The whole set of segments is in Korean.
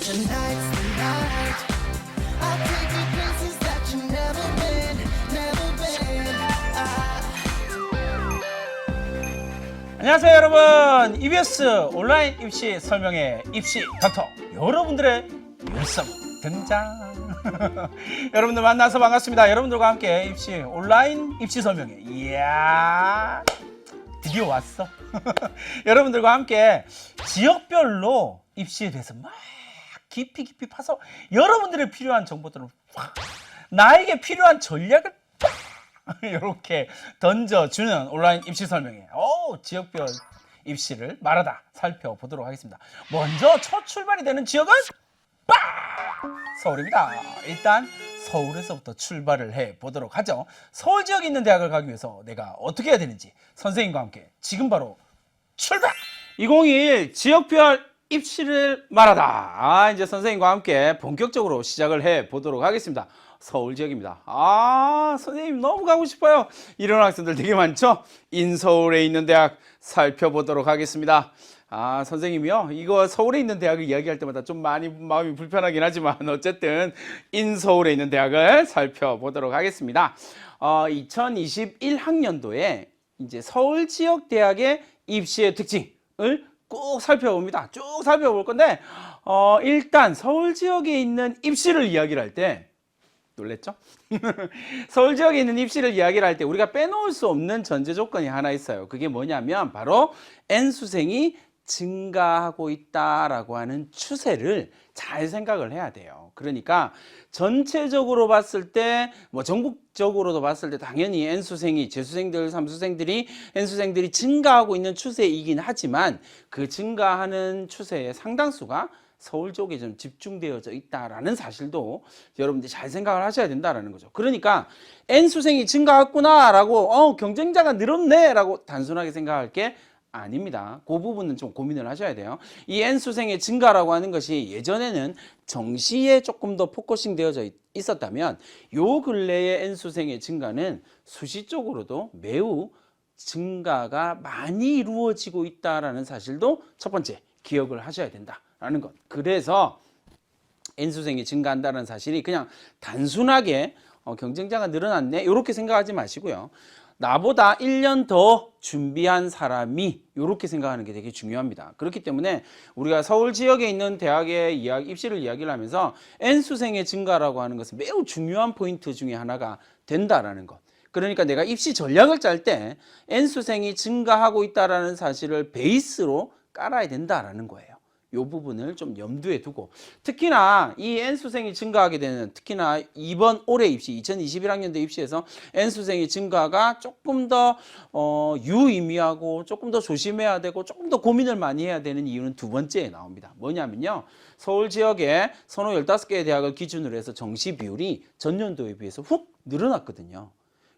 Tonight's the night. I'll take you places that you've never been, never been. 안녕하세요 여러분, EBS 온라인 입시 설명회 입시 닥터 여러분들의 열성 등장. 여러분들 만나서 반갑습니다. 여러분들과 함께 입시 온라인 입시 설명회, 이야 드디어 왔어. 여러분들과 함께 지역별로 입시에 대해서 막 깊이 파서 여러분들의 필요한 정보들을 확, 나에게 필요한 전략을 이렇게 던져주는 온라인 입시 설명회, 지역별 입시를 말하다 살펴보도록 하겠습니다. 먼저 첫 출발이 되는 지역은 서울입니다. 일단 서울에서부터 출발을 해보도록 하죠. 서울 지역에 있는 대학을 가기 위해서 내가 어떻게 해야 되는지 선생님과 함께 지금 바로 출발! 2021 지역별 입시를 말하다. 이제 선생님과 함께 본격적으로 시작을 해보도록 하겠습니다. 서울 지역입니다. 선생님 너무 가고 싶어요. 이런 학생들 되게 많죠? 인서울에 있는 대학 살펴보도록 하겠습니다. 선생님이요, 이거 서울에 있는 대학을 이야기할 때마다 좀 많이 마음이 불편하긴 하지만 어쨌든 인서울에 있는 대학을 살펴보도록 하겠습니다. 2021학년도에 이제 서울 지역 대학의 입시의 특징을 꼭 살펴봅니다. 쭉 살펴볼 건데, 일단 서울 지역에 있는 입시를 이야기를 할 때, 놀랬죠? 서울 지역에 있는 입시를 이야기를 할 때 우리가 빼놓을 수 없는 전제 조건이 하나 있어요. 그게 뭐냐면 바로 N수생이 증가하고 있다라고 하는 추세를 잘 생각을 해야 돼요. 그러니까 전체적으로 봤을 때, 전국적으로도 봤을 때 당연히 N수생이, 재수생들, 삼수생들이, N수생들이 증가하고 있는 추세이긴 하지만 그 증가하는 추세의 상당수가 서울 쪽에 좀 집중되어져 있다라는 사실도 여러분들이 잘 생각을 하셔야 된다라는 거죠. 그러니까 N수생이 증가했구나 라고 경쟁자가 늘었네 라고 단순하게 생각할 게 아닙니다. 그 부분은 좀 고민을 하셔야 돼요. 이 N수생의 증가라고 하는 것이 예전에는 정시에 조금 더 포커싱 되어져 있었다면 요 근래의 N수생의 증가는 수시 쪽으로도 매우 증가가 많이 이루어지고 있다라는 사실도 첫 번째 기억을 하셔야 된다라는 것. 그래서 N수생이 증가한다는 사실이 그냥 단순하게 경쟁자가 늘어났네 이렇게 생각하지 마시고요. 나보다 1년 더 준비한 사람이 이렇게 생각하는 게 되게 중요합니다. 그렇기 때문에 우리가 서울 지역에 있는 대학의 입시를 이야기를 하면서 N수생의 증가라고 하는 것은 매우 중요한 포인트 중에 하나가 된다라는 것. 그러니까 내가 입시 전략을 짤 때 N수생이 증가하고 있다는 사실을 베이스로 깔아야 된다라는 거예요. 이 부분을 좀 염두에 두고, 특히나 이 N수생이 증가하게 되는, 특히나 이번 올해 입시 2021학년도 입시에서 N수생이 증가가 조금 더 유의미하고 조금 더 조심해야 되고 조금 더 고민을 많이 해야 되는 이유는 두 번째에 나옵니다. 뭐냐면요, 서울 지역에 선호 15개의 대학을 기준으로 해서 정시 비율이 전년도에 비해서 훅 늘어났거든요.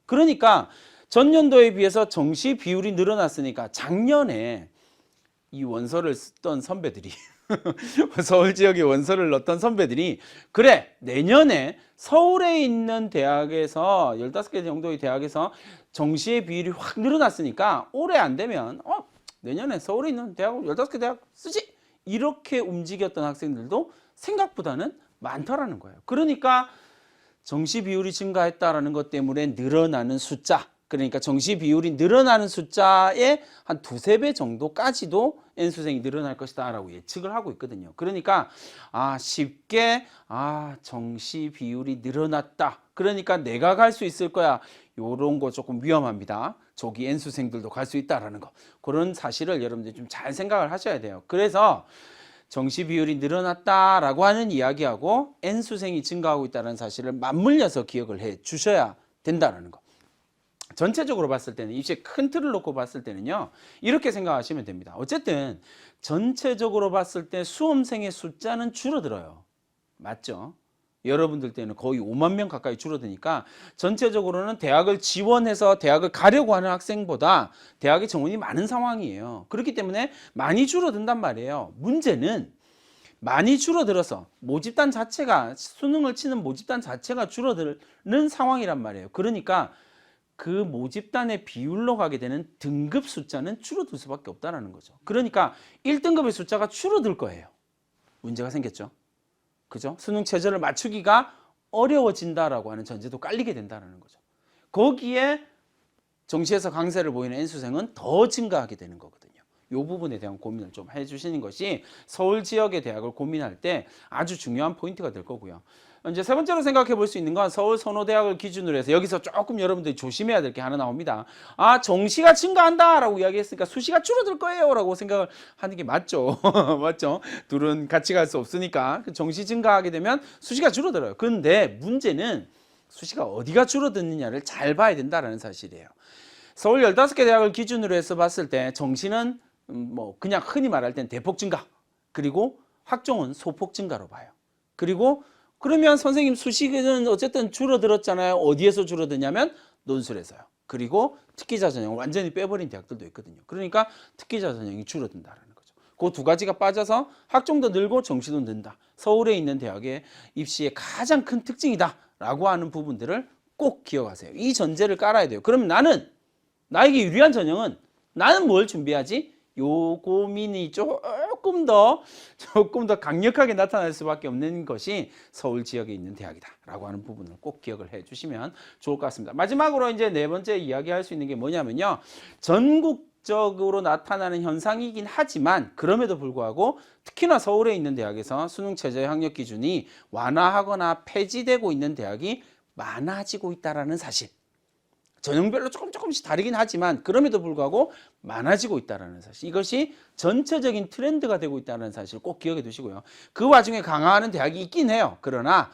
그러니까 전년도에 비해서 정시 비율이 늘어났으니까 작년에 이 원서를 쓰던 선배들이 서울 지역에 원서를 넣었던 선배들이 그래 내년에 서울에 있는 대학에서 15개 정도의 대학에서 정시의 비율이 확 늘어났으니까 올해 안 되면 내년에 서울에 있는 대학 15개 대학 쓰지, 이렇게 움직였던 학생들도 생각보다는 많더라는 거예요. 그러니까 정시 비율이 증가했다라는 것 때문에 늘어나는 숫자, 그러니까 정시 비율이 늘어나는 숫자의 한 2~3배 정도까지도 N수생이 늘어날 것이다 라고 예측을 하고 있거든요. 그러니까 쉽게 정시 비율이 늘어났다, 그러니까 내가 갈 수 있을 거야, 요런 거 조금 위험합니다. 조기 N수생들도 갈 수 있다라는 거, 그런 사실을 여러분들이 좀 잘 생각을 하셔야 돼요. 그래서 정시 비율이 늘어났다라고 하는 이야기하고 N수생이 증가하고 있다는 사실을 맞물려서 기억을 해 주셔야 된다는 거. 전체적으로 봤을 때는, 입시의 큰 틀을 놓고 봤을 때는요, 이렇게 생각하시면 됩니다. 어쨌든 전체적으로 봤을 때 수험생의 숫자는 줄어들어요. 맞죠? 여러분들 때는 거의 5만 명 가까이 줄어드니까 전체적으로는 대학을 지원해서 대학을 가려고 하는 학생보다 대학의 정원이 많은 상황이에요. 그렇기 때문에 많이 줄어든단 말이에요. 문제는 많이 줄어들어서 모집단 자체가, 수능을 치는 모집단 자체가 줄어드는 상황이란 말이에요. 그러니까 그 모집단의 비율로 가게 되는 등급 숫자는 줄어들 수밖에 없다는 거죠. 그러니까 1등급의 숫자가 줄어들 거예요. 문제가 생겼죠. 그죠? 수능 최저를 맞추기가 어려워진다라고 하는 전제도 깔리게 된다는 거죠. 거기에 정시에서 강세를 보이는 N수생은 더 증가하게 되는 거거든요. 이 부분에 대한 고민을 좀 해주시는 것이 서울 지역의 대학을 고민할 때 아주 중요한 포인트가 될 거고요. 이제 세 번째로 생각해 볼 수 있는 건 서울 선호대학을 기준으로 해서 여기서 조금 여러분들이 조심해야 될 게 하나 나옵니다. 아, 정시가 증가한다라고 이야기했으니까 수시가 줄어들 거예요라고 생각을 하는 게 맞죠. 맞죠? 둘은 같이 갈 수 없으니까 정시 증가하게 되면 수시가 줄어들어요. 근데 문제는 수시가 어디가 줄어드느냐를 잘 봐야 된다는 사실이에요. 서울 15개 대학을 기준으로 해서 봤을 때 정시는 뭐 그냥 흔히 말할 땐 대폭 증가, 그리고 학종은 소폭 증가로 봐요. 그리고 그러면 선생님 수시는 어쨌든 줄어들었잖아요. 어디에서 줄어드냐면 논술에서요. 그리고 특기자 전형을 완전히 빼버린 대학들도 있거든요. 그러니까 특기자 전형이 줄어든다는 거죠. 그 두 가지가 빠져서 학종도 늘고 정시도 는다. 서울에 있는 대학의 입시의 가장 큰 특징이다라고 하는 부분들을 꼭 기억하세요. 이 전제를 깔아야 돼요. 그러면 나에게 유리한 전형은 나는 뭘 준비하지? 요 고민이 조금 더 강력하게 나타날 수밖에 없는 것이 서울 지역에 있는 대학이다라고 하는 부분을 꼭 기억을 해주시면 좋을 것 같습니다. 마지막으로 이제 네 번째 이야기할 수 있는 게 뭐냐면요, 전국적으로 나타나는 현상이긴 하지만 그럼에도 불구하고 특히나 서울에 있는 대학에서 수능 최저 학력 기준이 완화하거나 폐지되고 있는 대학이 많아지고 있다라는 사실. 전형별로 조금씩 다르긴 하지만 그럼에도 불구하고 많아지고 있다는 사실, 이것이 전체적인 트렌드가 되고 있다는 사실을 꼭 기억해 두시고요. 그 와중에 강화하는 대학이 있긴 해요. 그러나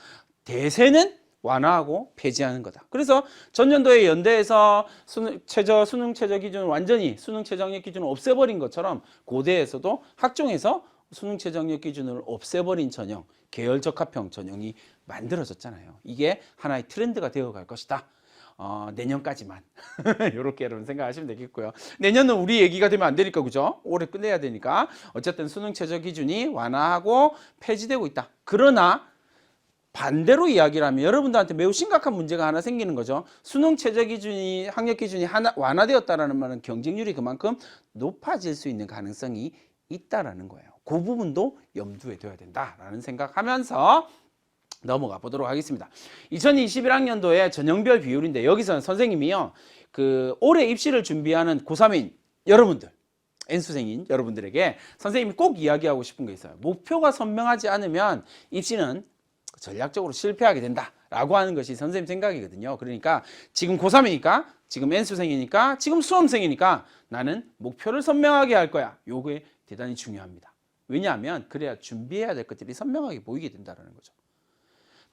대세는 완화하고 폐지하는 거다. 그래서 전년도에 연대에서 수능 최저 기준을 완전히 수능 최저 학력 기준을 없애버린 것처럼 고대에서도 학종에서 수능 최저 학력 기준을 없애버린 전형, 계열 적합형 전형이 만들어졌잖아요. 이게 하나의 트렌드가 되어갈 것이다. 내년까지만 이렇게 여러분 생각하시면 되겠고요. 내년은 우리 얘기가 되면 안 되니까, 그죠? 올해 끝내야 되니까 어쨌든 수능 최저 기준이 완화하고 폐지되고 있다. 그러나 반대로 이야기를 하면 여러분들한테 매우 심각한 문제가 하나 생기는 거죠. 수능 최저 기준이 학력 기준이 완화되었다라는 말은 경쟁률이 그만큼 높아질 수 있는 가능성이 있다라는 거예요. 그 부분도 염두에 둬야 된다라는 생각하면서 넘어가 보도록 하겠습니다. 2021학년도에 전형별 비율인데 여기서는 선생님이요, 올해 입시를 준비하는 고3인 여러분들, N수생인 여러분들에게 선생님이 꼭 이야기하고 싶은 게 있어요. 목표가 선명하지 않으면 입시는 전략적으로 실패하게 된다라고 하는 것이 선생님 생각이거든요. 그러니까 지금 고3이니까, 지금 N수생이니까, 지금 수험생이니까 나는 목표를 선명하게 할 거야. 요게 대단히 중요합니다. 왜냐하면 그래야 준비해야 될 것들이 선명하게 보이게 된다는 거죠.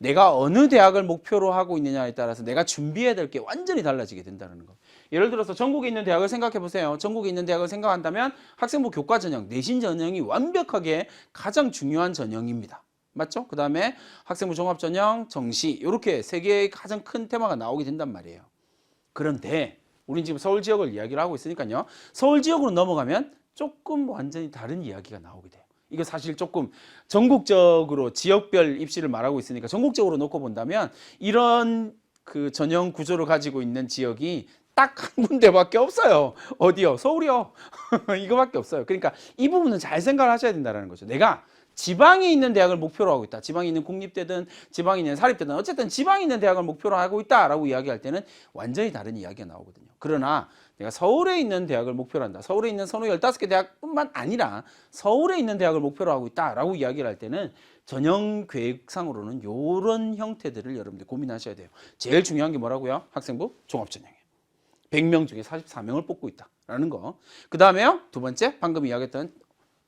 내가 어느 대학을 목표로 하고 있느냐에 따라서 내가 준비해야 될 게 완전히 달라지게 된다는 거. 예를 들어서 전국에 있는 대학을 생각해 보세요. 전국에 있는 대학을 생각한다면 학생부 교과 전형, 내신 전형이 완벽하게 가장 중요한 전형입니다. 맞죠? 그 다음에 학생부 종합 전형, 정시, 이렇게 세 개의 가장 큰 테마가 나오게 된단 말이에요. 그런데 우린 지금 서울 지역을 이야기를 하고 있으니까요. 서울 지역으로 넘어가면 조금 완전히 다른 이야기가 나오게 돼요. 이거 사실 조금 전국적으로 지역별 입시를 말하고 있으니까 전국적으로 놓고 본다면 이런 전형 구조를 가지고 있는 지역이 딱 한 군데밖에 없어요. 어디요? 서울이요. 이거밖에 없어요. 그러니까 이 부분은 잘 생각을 하셔야 된다는 거죠. 내가 지방에 있는 대학을 목표로 하고 있다. 지방에 있는 국립대든 지방에 있는 사립대든 어쨌든 지방에 있는 대학을 목표로 하고 있다라고 이야기할 때는 완전히 다른 이야기가 나오거든요. 그러나 내가 서울에 있는 대학을 목표로 한다. 서울에 있는 선호 15개 대학뿐만 아니라 서울에 있는 대학을 목표로 하고 있다라고 이야기를 할 때는 전형 계획상으로는 이런 형태들을 여러분들 고민하셔야 돼요. 제일 중요한 게 뭐라고요? 학생부 종합전형이에요. 100명 중에 44명을 뽑고 있다라는 거. 그 다음에요, 두 번째 방금 이야기했던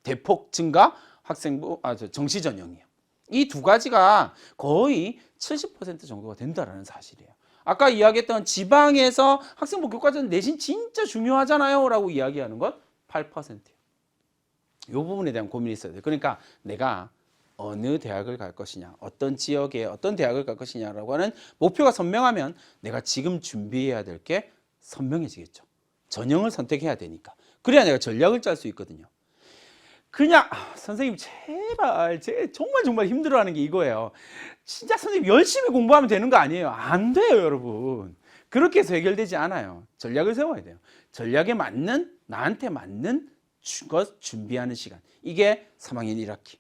대폭 증가 학생부 정시 전형이에요. 이 두 가지가 거의 70% 정도가 된다라는 사실이에요. 아까 이야기했던 지방에서 학생부 교과전 내신 진짜 중요하잖아요 라고 이야기하는 건 8%예요. 이 부분에 대한 고민이 있어야 돼요. 그러니까 내가 어느 대학을 갈 것이냐, 어떤 지역에 어떤 대학을 갈 것이냐라고 하는 목표가 선명하면 내가 지금 준비해야 될 게 선명해지겠죠. 전형을 선택해야 되니까. 그래야 내가 전략을 짤 수 있거든요. 그냥 선생님 제발 정말 힘들어하는 게 이거예요. 진짜 선생님 열심히 공부하면 되는 거 아니에요. 안 돼요, 여러분. 그렇게 해서 해결되지 않아요. 전략을 세워야 돼요. 전략에 맞는, 나한테 맞는 것 준비하는 시간. 이게 3학년 1학기.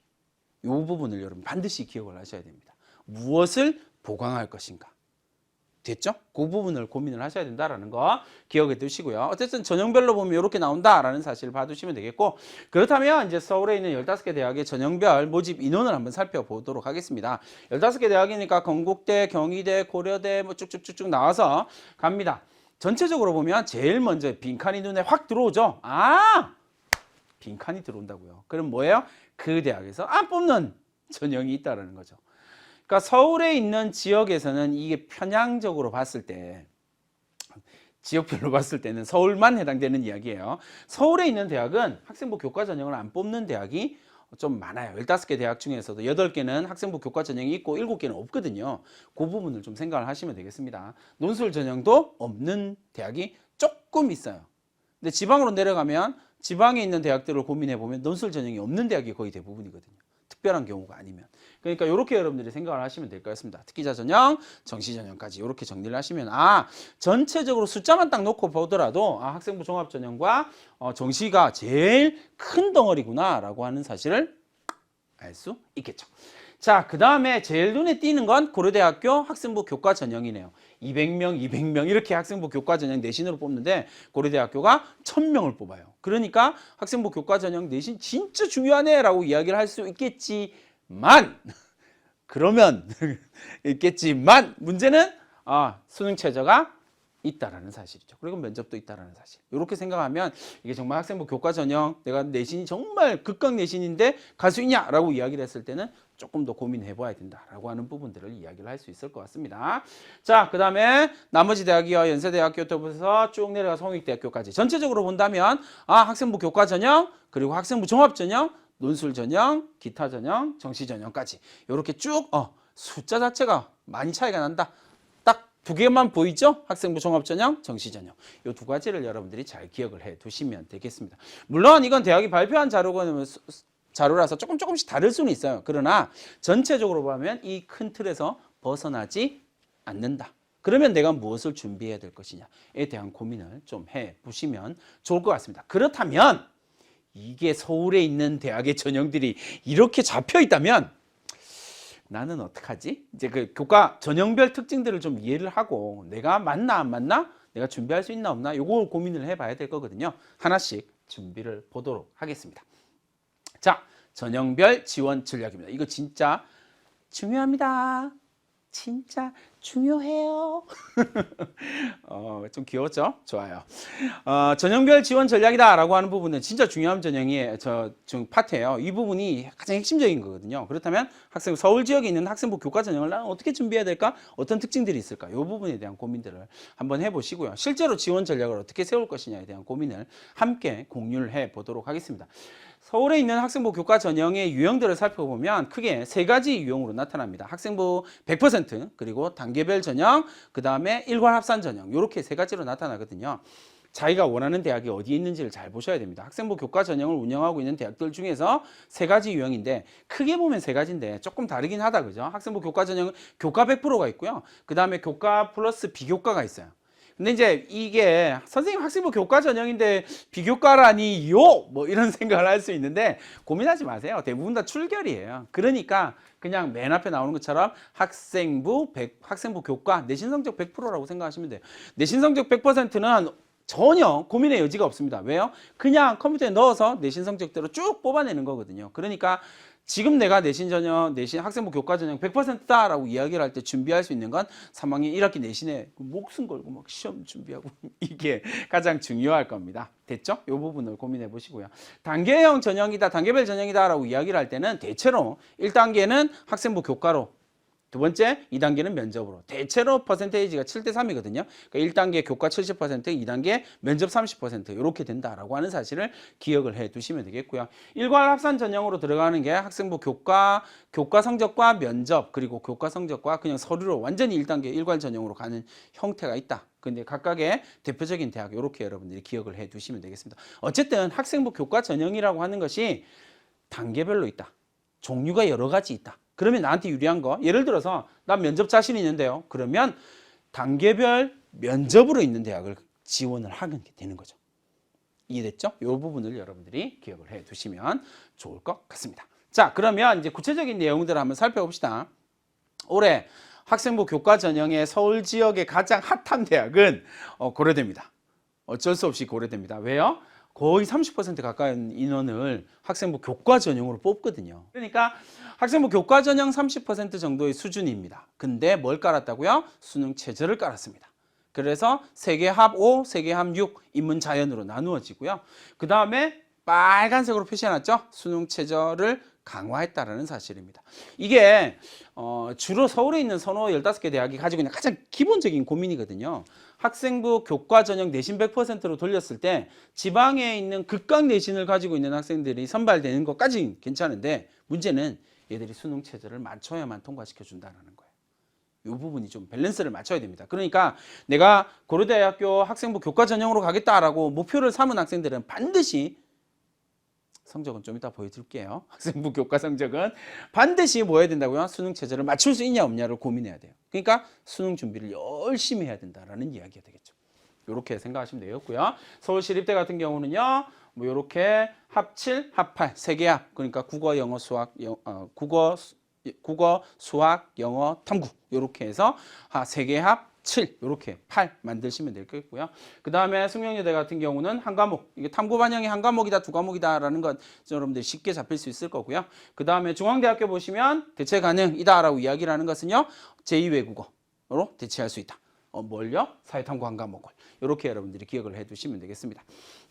이 부분을 여러분 반드시 기억을 하셔야 됩니다. 무엇을 보강할 것인가. 됐죠? 그 부분을 고민을 하셔야 된다라는 거 기억해 두시고요. 어쨌든 전형별로 보면 이렇게 나온다라는 사실을 봐두시면 되겠고, 그렇다면 이제 서울에 있는 15개 대학의 전형별 모집 인원을 한번 살펴보도록 하겠습니다. 15개 대학이니까 건국대, 경희대, 고려대 뭐 쭉쭉쭉쭉 나와서 갑니다. 전체적으로 보면 제일 먼저 빈칸이 눈에 확 들어오죠. 아! 빈칸이 들어온다고요. 그럼 뭐예요? 그 대학에서 안 뽑는 전형이 있다라는 거죠. 그러니까 서울에 있는 지역에서는 이게 편향적으로 봤을 때, 지역별로 봤을 때는 서울만 해당되는 이야기예요. 서울에 있는 대학은 학생부 교과 전형을 안 뽑는 대학이 좀 많아요. 15개 대학 중에서도 8개는 학생부 교과 전형이 있고 7개는 없거든요. 그 부분을 좀 생각을 하시면 되겠습니다. 논술 전형도 없는 대학이 조금 있어요. 근데 지방으로 내려가면 지방에 있는 대학들을 고민해 보면 논술 전형이 없는 대학이 거의 대부분이거든요. 특별한 경우가 아니면. 그러니까 이렇게 여러분들이 생각을 하시면 될 것 같습니다. 특기자 전형, 정시 전형까지 이렇게 정리를 하시면, 전체적으로 숫자만 딱 놓고 보더라도 학생부 종합 전형과 정시가 제일 큰 덩어리구나라고 하는 사실을 알 수 있겠죠. 자, 그 다음에 제일 눈에 띄는 건 고려대학교 학생부 교과 전형이네요. 200명, 200명 이렇게 학생부 교과 전형 내신으로 뽑는데 고려대학교가 1000명을 뽑아요. 그러니까 학생부 교과 전형 내신 진짜 중요하네 라고 이야기를 할 수 있겠지만 문제는 수능 최저가 있다라는 사실이죠. 그리고 면접도 있다라는 사실. 이렇게 생각하면 이게 정말 학생부 교과 전형 내가 내신이 정말 극강 내신인데 갈 수 있냐라고 이야기를 했을 때는 조금 더 고민해 봐야 된다라고 하는 부분들을 이야기를 할 수 있을 것 같습니다. 자, 그 다음에 나머지 대학이요. 연세대학교부터 쭉 내려가서 홍익대학교까지 전체적으로 본다면 학생부 교과 전형, 그리고 학생부 종합 전형, 논술 전형, 기타 전형, 정시 전형까지 이렇게 쭉 숫자 자체가 많이 차이가 난다. 두 개만 보이죠? 학생부 종합전형, 정시전형. 이 두 가지를 여러분들이 잘 기억을 해 두시면 되겠습니다. 물론 이건 대학이 발표한 자료라서 조금씩 다를 수는 있어요. 그러나 전체적으로 보면 이 큰 틀에서 벗어나지 않는다. 그러면 내가 무엇을 준비해야 될 것이냐에 대한 고민을 좀 해 보시면 좋을 것 같습니다. 그렇다면 이게 서울에 있는 대학의 전형들이 이렇게 잡혀 있다면 나는 어떡하지? 이제 그 교과 전형별 특징들을 좀 이해를 하고 내가 맞나 안 맞나? 내가 준비할 수 있나 없나? 요걸 고민을 해봐야 될 거거든요. 하나씩 준비를 보도록 하겠습니다. 자, 전형별 지원 전략입니다. 이거 진짜 중요합니다. 진짜 중요해요. 좀 귀여웠죠? 좋아요. 전형별 지원 전략이다라고 하는 부분은 진짜 중요한 전형이 파트예요. 이 부분이 가장 핵심적인 거거든요. 그렇다면 서울 지역에 있는 학생부 교과 전형을 나는 어떻게 준비해야 될까? 어떤 특징들이 있을까? 이 부분에 대한 고민들을 한번 해보시고요. 실제로 지원 전략을 어떻게 세울 것이냐에 대한 고민을 함께 공유를 해보도록 하겠습니다. 서울에 있는 학생부 교과 전형의 유형들을 살펴보면 크게 세 가지 유형으로 나타납니다. 학생부 100%, 그리고 단계별 전형, 그 다음에 일괄 합산 전형, 이렇게 세 가지로 나타나거든요. 자기가 원하는 대학이 어디에 있는지를 잘 보셔야 됩니다. 학생부 교과 전형을 운영하고 있는 대학들 중에서 세 가지 유형인데 크게 보면 세 가지인데 조금 다르긴 하다, 그죠? 학생부 교과 전형은 교과 100%가 있고요. 그 다음에 교과 플러스 비교과가 있어요. 근데 이제 이게 선생님 학생부 교과 전형인데 비교과라니요? 뭐 이런 생각을 할 수 있는데 고민하지 마세요. 대부분 다 출결이에요. 그러니까 그냥 맨 앞에 나오는 것처럼 학생부 교과 내신 성적 100%라고 생각하시면 돼요. 내신 성적 100%는 전혀 고민의 여지가 없습니다. 왜요? 그냥 컴퓨터에 넣어서 내신 성적대로 쭉 뽑아내는 거거든요. 그러니까 지금 내가 내신 학생부 교과 전형 100%다라고 이야기를 할 때 준비할 수 있는 건 3학년 1학기 내신에 목숨 걸고 막 시험 준비하고 이게 가장 중요할 겁니다. 됐죠? 이 부분을 고민해 보시고요. 단계형 전형이다, 단계별 전형이다라고 이야기를 할 때는 대체로 1단계는 학생부 교과로, 두 번째, 2단계는 면접으로. 대체로 퍼센테이지가 7대3이거든요. 그러니까 1단계 교과 70%, 2단계 면접 30% 이렇게 된다라고 하는 사실을 기억을 해 두시면 되겠고요. 일괄 합산 전형으로 들어가는 게 학생부 교과 성적과 면접, 그리고 교과 성적과 그냥 서류로 완전히 1단계 일괄 전형으로 가는 형태가 있다. 근데 각각의 대표적인 대학 이렇게 여러분들이 기억을 해 두시면 되겠습니다. 어쨌든 학생부 교과 전형이라고 하는 것이 단계별로 있다. 종류가 여러 가지 있다. 그러면 나한테 유리한 거, 예를 들어서 난 면접 자신이 있는데요. 그러면 단계별 면접으로 있는 대학을 지원을 하게 되는 거죠. 이해됐죠? 이 부분을 여러분들이 기억을 해 두시면 좋을 것 같습니다. 자, 그러면 이제 구체적인 내용들을 한번 살펴봅시다. 올해 학생부 교과 전형의 서울 지역의 가장 핫한 대학은 고려대입니다. 어쩔 수 없이 고려대입니다. 왜요? 거의 30% 가까운 인원을 학생부 교과 전형으로 뽑거든요. 그러니까 학생부 교과 전형 30% 정도의 수준입니다. 근데 뭘 깔았다고요? 수능 최저를 깔았습니다. 그래서 세계합 5, 세계합 6 인문 자연으로 나누어지고요. 그 다음에 빨간색으로 표시해놨죠? 수능 최저를 강화했다라는 사실입니다. 이게 주로 서울에 있는 서너 15개 대학이 가지고 있는 가장 기본적인 고민이거든요. 학생부 교과 전형 내신 100%로 돌렸을 때 지방에 있는 극강 내신을 가지고 있는 학생들이 선발되는 것까지는 괜찮은데 문제는 얘들이 수능 최저를 맞춰야만 통과시켜 준다는 거예요. 이 부분이 좀 밸런스를 맞춰야 됩니다. 그러니까 내가 고려대학교 학생부 교과 전형으로 가겠다라고 목표를 삼은 학생들은 반드시 성적은 좀 이따 보여드릴게요. 학생부 교과 성적은 반드시 뭐 해야 된다고요? 수능 최저를 맞출 수 있냐 없냐를 고민해야 돼요. 그러니까 수능 준비를 열심히 해야 된다라는 이야기가 되겠죠. 이렇게 생각하시면 되겠고요. 서울시립대 같은 경우는요, 뭐 이렇게 합 7, 합 8, 세 개 합. 그러니까 국어, 영어, 수학, 국어, 수학, 영어, 탐구 이렇게 해서 세 개 합 7 이렇게 8 만드시면 되겠고요. 그 다음에 숙명여대 같은 경우는 한 과목, 이게 탐구 반영이 한 과목이다 두 과목이다라는 건 여러분들이 쉽게 잡힐 수 있을 거고요. 그 다음에 중앙대학교 보시면 대체 가능이다라고 이야기를 하는 것은요, 제2외국어로 대체할 수 있다. 뭘요? 사회탐구 한 과목을. 이렇게 여러분들이 기억을 해두시면 되겠습니다.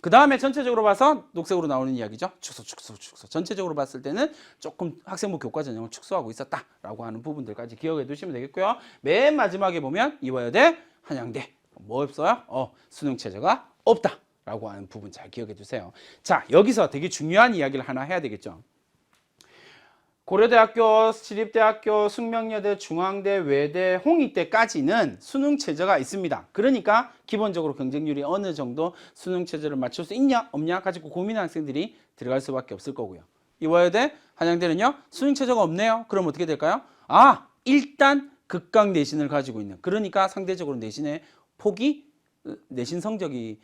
그 다음에 전체적으로 봐서 녹색으로 나오는 이야기죠. 축소. 전체적으로 봤을 때는 조금 학생부 교과 전형을 축소하고 있었다라고 하는 부분들까지 기억해 두시면 되겠고요. 맨 마지막에 보면 이화여대, 한양대 뭐 없어요? 수능 최저가 없다라고 하는 부분 잘 기억해 두세요. 자, 여기서 되게 중요한 이야기를 하나 해야 되겠죠. 고려대학교, 시립대학교, 숙명여대, 중앙대, 외대, 홍익대까지는 수능 최저가 있습니다. 그러니까 기본적으로 경쟁률이 어느 정도 수능 최저를 맞출 수 있냐 없냐 가지고 고민하는 학생들이 들어갈 수밖에 없을 거고요. 이화여대, 한양대는요, 수능 최저가 없네요. 그럼 어떻게 될까요? 일단 극강 내신을 가지고 있는, 그러니까 상대적으로 내신의 폭이, 내신 성적이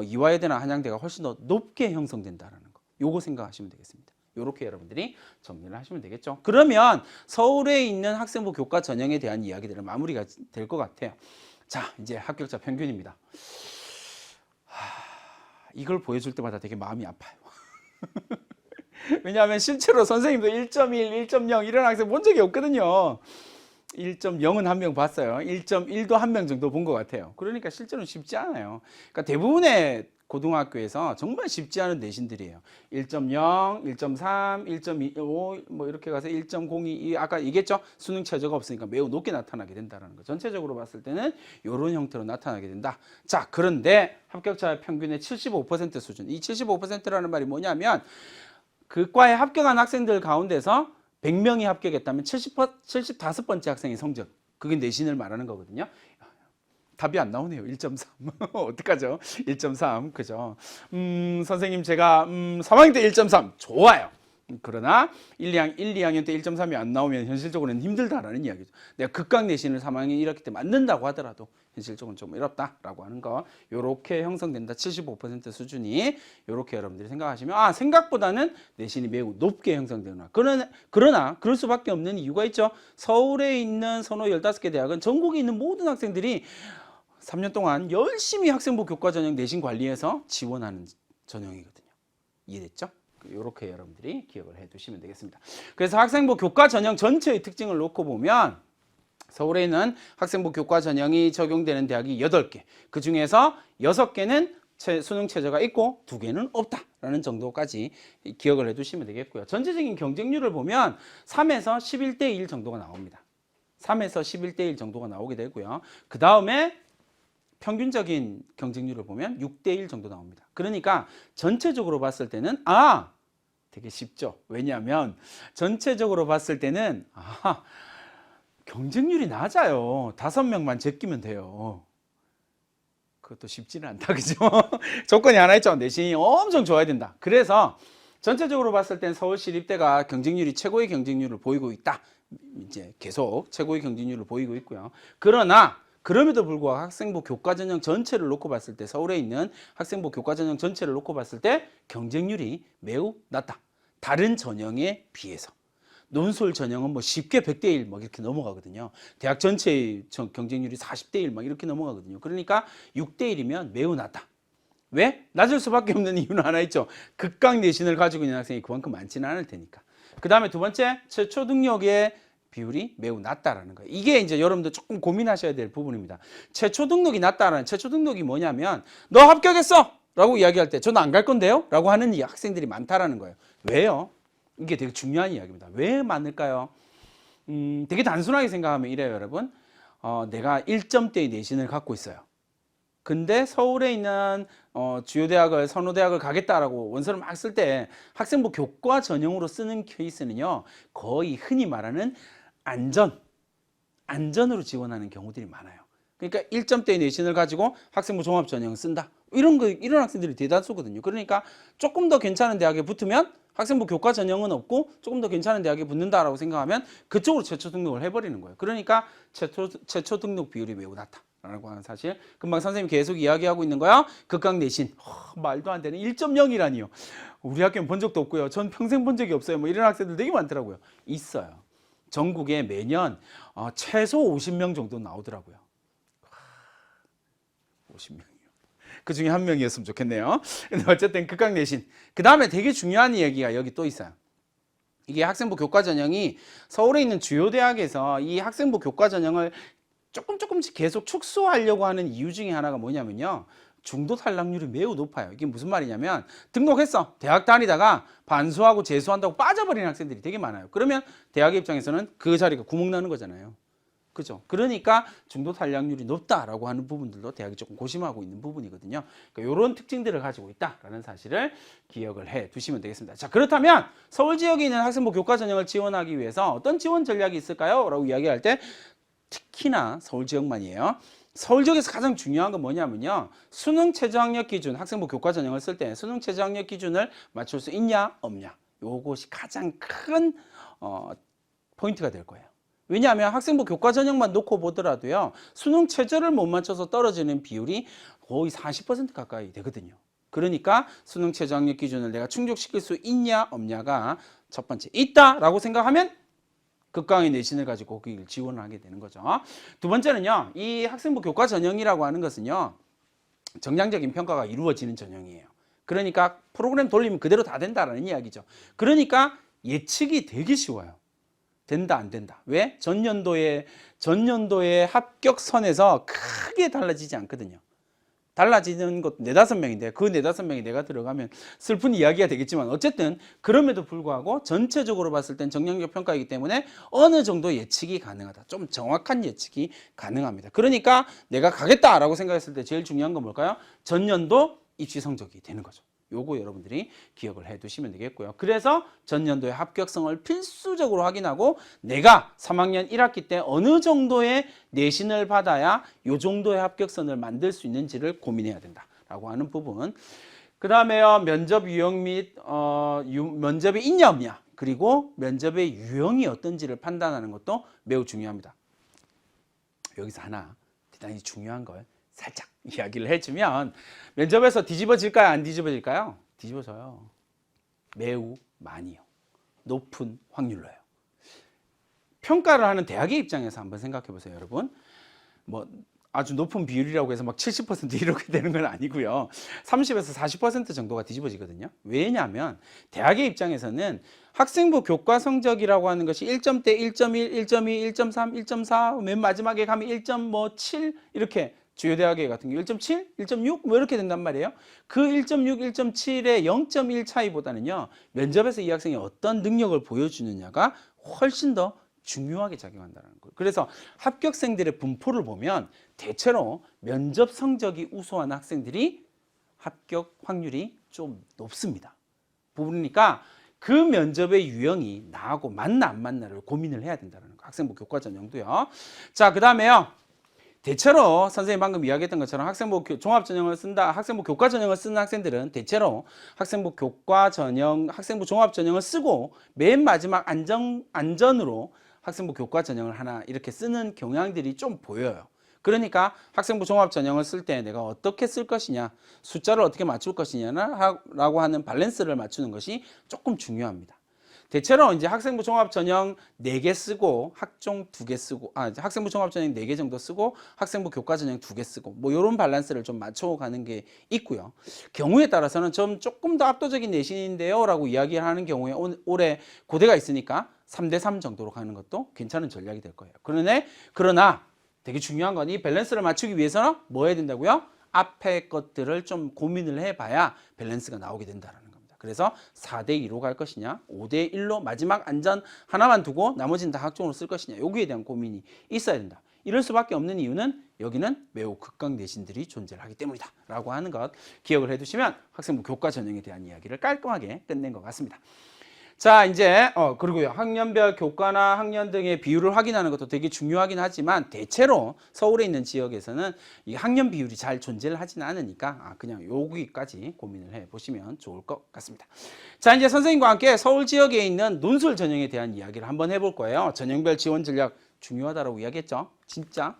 이화여대나 한양대가 훨씬 더 높게 형성된다는 거. 요거 생각하시면 되겠습니다. 이렇게 여러분들이 정리를 하시면 되겠죠. 그러면 서울에 있는 학생부 교과 전형에 대한 이야기들은 마무리가 될 것 같아요. 자, 이제 합격자 평균입니다. 이걸 보여줄 때마다 되게 마음이 아파요. 왜냐하면 실제로 선생님도 1.1, 1.0 이런 학생 본 적이 없거든요. 1.0은 한 명 봤어요. 1.1도 한 명 정도 본 것 같아요. 그러니까 실제로는 쉽지 않아요. 그러니까 대부분의 고등학교에서 정말 쉽지 않은 내신들이에요. 1.0, 1.3, 1.25 뭐 이렇게 가서 1.02 아까 얘기했죠. 수능 최저가 없으니까 매우 높게 나타나게 된다는 거. 전체적으로 봤을 때는 이런 형태로 나타나게 된다. 자, 그런데 합격자 평균의 75% 수준. 이 75%라는 말이 뭐냐면 그 과에 합격한 학생들 가운데서 100명이 합격했다면 75번째 학생의 성적. 그게 내신을 말하는 거거든요. 답이 안 나오네요. 1.3. 어떡하죠? 1.3. 그죠? 선생님 제가 3학년 때 1.3. 좋아요. 그러나 1, 2학년 때 1.3이 안 나오면 현실적으로는 힘들다라는 이야기죠. 내가 극강 내신을 3학년 1학기 때 맞는다고 하더라도 현실적으로는 좀 어렵다라고 하는 거. 요렇게 형성된다. 75% 수준이. 요렇게 여러분들이 생각하시면 생각보다는 내신이 매우 높게 형성되구나. 그러나 그럴 수밖에 없는 이유가 있죠. 서울에 있는 서너 15개 대학은 전국에 있는 모든 학생들이 3년 동안 열심히 학생부 교과 전형 내신 관리해서 지원하는 전형이거든요. 이해됐죠? 이렇게 여러분들이 기억을 해 두시면 되겠습니다. 그래서 학생부 교과 전형 전체의 특징을 놓고 보면 서울에 있는 학생부 교과 전형이 적용되는 대학이 8개. 그 중에서 6개는 수능 최저가 있고 2개는 없다라는 정도까지 기억을 해 두시면 되겠고요. 전체적인 경쟁률을 보면 3에서 11대 1 정도가 나옵니다. 3에서 11대 1 정도가 나오게 되고요. 그 다음에 평균적인 경쟁률을 보면 6대 1 정도 나옵니다. 그러니까 전체적으로 봤을 때는 되게 쉽죠. 왜냐하면 전체적으로 봤을 때는 경쟁률이 낮아요. 5명만 제끼면 돼요. 그것도 쉽지는 않다. 그죠? 조건이 하나 있죠. 내신이 엄청 좋아야 된다. 그래서 전체적으로 봤을 땐 서울시립대가 경쟁률이 최고의 경쟁률을 보이고 있다. 이제 계속 최고의 경쟁률을 보이고 있고요. 그러나 그럼에도 불구하고 학생부 교과전형 전체를 놓고 봤을 때 서울에 있는 학생부 교과전형 전체를 놓고 봤을 때 경쟁률이 매우 낮다. 다른 전형에 비해서. 논술 전형은 뭐 쉽게 100대 1 막 이렇게 넘어가거든요. 대학 전체의 경쟁률이 40대 1 막 이렇게 넘어가거든요. 그러니까 6대 1이면 매우 낮다. 왜? 낮을 수밖에 없는 이유는 하나 있죠. 극강 내신을 가지고 있는 학생이 그만큼 많지는 않을 테니까. 그 다음에 두 번째, 최초 등록의 비율이 매우 낮다라는 거예요. 이게 이제 여러분들 조금 고민하셔야 될 부분입니다. 최초 등록이 낮다라는, 최초 등록이 뭐냐면 너 합격했어! 라고 이야기할 때 저는 안 갈 건데요? 라고 하는 이 학생들이 많다라는 거예요. 왜요? 이게 되게 중요한 이야기입니다. 왜 많을까요? 되게 단순하게 생각하면 이래요, 여러분. 내가 1점대의 내신을 갖고 있어요. 근데 서울에 있는 주요 대학을, 선호대학을 가겠다라고 원서를 막 쓸 때 학생부 교과 전형으로 쓰는 케이스는요, 거의 흔히 말하는 안전으로 지원하는 경우들이 많아요. 그러니까 1점대의 내신을 가지고 학생부 종합 전형을 쓴다. 이런 학생들이 대다수거든요. 그러니까 조금 더 괜찮은 대학에 붙으면 학생부 교과 전형은 없고 조금 더 괜찮은 대학에 붙는다라고 생각하면 그쪽으로 최초 등록을 해버리는 거예요. 그러니까 최초 등록 비율이 매우 낮다라고 하는 사실. 금방 선생님이 계속 이야기하고 있는 거야. 극강 내신. 말도 안 되는 1.0이라니요. 우리 학교는 본 적도 없고요. 전 평생 본 적이 없어요. 뭐 이런 학생들 되게 많더라고요. 있어요. 전국에 매년 최소 50명 정도 나오더라고요. 50명이요. 그 중에 한 명이었으면 좋겠네요. 근데 어쨌든 극강 내신. 그 다음에 되게 중요한 이야기가 여기 또 있어요. 이게 학생부 교과 전형이 서울에 있는 주요 대학에서 이 학생부 교과 전형을 조금씩 계속 축소하려고 하는 이유 중에 하나가 뭐냐면요. 중도 탈락률이 매우 높아요. 이게 무슨 말이냐면 등록했어. 대학 다니다가 반수하고 재수한다고 빠져버리는 학생들이 되게 많아요. 그러면 대학의 입장에서는 그 자리가 구멍 나는 거잖아요. 그죠? 그러니까 중도 탈락률이 높다라고 하는 부분들도 대학이 조금 고심하고 있는 부분이거든요. 그러니까 이런 특징들을 가지고 있다라는 사실을 기억을 해 두시면 되겠습니다. 자, 그렇다면 서울 지역에 있는 학생부 교과 전형을 지원하기 위해서 어떤 지원 전략이 있을까요? 라고 이야기할 때 특히나 서울 지역만이에요. 서울 지역에서 가장 중요한 건 뭐냐면요. 수능 최저학력 기준, 학생부 교과 전형을 쓸 때 수능 최저학력 기준을 맞출 수 있냐 없냐. 요것이 가장 큰 포인트가 될 거예요. 왜냐하면 학생부 교과 전형만 놓고 보더라도요. 수능 최저를 못 맞춰서 떨어지는 비율이 거의 40% 가까이 되거든요. 그러니까 수능 최저학력 기준을 내가 충족시킬 수 있냐 없냐가 첫 번째. 있다라고 생각하면 극강의 내신을 가지고 거기를 지원을 하게 되는 거죠. 두 번째는요. 이 학생부 교과 전형이라고 하는 것은요. 정량적인 평가가 이루어지는 전형이에요. 그러니까 프로그램 돌리면 그대로 다 된다라는 이야기죠. 그러니까 예측이 되게 쉬워요. 된다 안 된다. 왜? 전년도의 합격선에서 크게 달라지지 않거든요. 달라지는 것도 4-5명인데 그 4-5명이 내가 들어가면 슬픈 이야기가 되겠지만 어쨌든 그럼에도 불구하고 전체적으로 봤을 땐 정량적 평가이기 때문에 어느 정도 예측이 가능하다. 좀 정확한 예측이 가능합니다. 그러니까 내가 가겠다라고 생각했을 때 제일 중요한 건 뭘까요? 전년도 입시 성적이 되는 거죠. 요거 여러분들이 기억을 해 두시면 되겠고요. 그래서 전년도의 합격성을 필수적으로 확인하고 내가 3학년 1학기 때 어느 정도의 내신을 받아야 요 정도의 합격선을 만들 수 있는지를 고민해야 된다라고 하는 부분. 그 다음에요. 면접 유형 및 면접이 있냐 없냐, 그리고 면접의 유형이 어떤지를 판단하는 것도 매우 중요합니다. 여기서 하나 대단히 중요한 걸 살짝 이야기를 해주면, 면접에서 뒤집어질까요? 안 뒤집어질까요? 뒤집어져요. 매우 많이요. 높은 확률로요. 평가를 하는 대학의 입장에서 한번 생각해 보세요, 여러분. 뭐 아주 높은 비율이라고 해서 막 70% 이렇게 되는 건 아니고요. 30에서 40% 정도가 뒤집어지거든요. 왜냐하면 대학의 입장에서는 학생부 교과 성적이라고 하는 것이 1점대, 1.1, 1.2, 1.3, 1.4, 맨 마지막에 가면 1.7 이렇게, 주요 대학에 같은 경우 1.7, 1.6 뭐 이렇게 된단 말이에요. 그 1.6, 1.7의 0.1 차이보다는요. 면접에서 이 학생이 어떤 능력을 보여주느냐가 훨씬 더 중요하게 작용한다는 거예요. 그래서 합격생들의 분포를 보면 대체로 면접 성적이 우수한 학생들이 합격 확률이 좀 높습니다. 그러니까 그 면접의 유형이 나하고 맞나 안 맞나를 고민을 해야 된다는 거예요. 학생부 교과 전형도요. 자, 그 다음에요. 대체로 선생님 방금 이야기했던 것처럼 학생부 종합 전형을 쓴다, 학생부 교과 전형을 쓰는 학생들은 대체로 학생부 교과 전형, 학생부 종합 전형을 쓰고 맨 마지막 안전으로 학생부 교과 전형을 하나 이렇게 쓰는 경향들이 좀 보여요. 그러니까 학생부 종합 전형을 쓸 때 내가 어떻게 쓸 것이냐, 숫자를 어떻게 맞출 것이냐라고 하는 밸런스를 맞추는 것이 조금 중요합니다. 대체로 이제 학생부 종합 전형 4개 쓰고 학종 2개 쓰고 학생부 종합 전형 4개 정도 쓰고 학생부 교과 전형 2개 쓰고 뭐 이런 밸런스를 좀 맞춰가는 게 있고요. 경우에 따라서는 좀 조금 더 압도적인 내신인데요 라고 이야기를 하는 경우에 올해 고대가 있으니까 3대3 정도로 가는 것도 괜찮은 전략이 될 거예요. 그러나 되게 중요한 건 이 밸런스를 맞추기 위해서는 뭐 해야 된다고요? 앞에 것들을 좀 고민을 해봐야 밸런스가 나오게 된다는 거예요. 그래서 4대2로 갈 것이냐, 5대1로 마지막 안전 하나만 두고 나머지는 다 학종으로 쓸 것이냐, 여기에 대한 고민이 있어야 된다. 이럴 수밖에 없는 이유는 여기는 매우 극강 내신들이 존재하기 때문이다 라고 하는 것 기억을 해두시면 학생부 교과 전형에 대한 이야기를 깔끔하게 끝낸 것 같습니다. 자, 이제 그리고요, 학년별 교과나 학년 등의 비율을 확인하는 것도 되게 중요하긴 하지만 대체로 서울에 있는 지역에서는 이 학년 비율이 잘 존재를 하지는 않으니까 그냥 여기까지 고민을 해 보시면 좋을 것 같습니다. 자, 이제 선생님과 함께 서울 지역에 있는 논술 전형에 대한 이야기를 한번 해볼 거예요. 전형별 지원 전략 중요하다고 이야기했죠. 진짜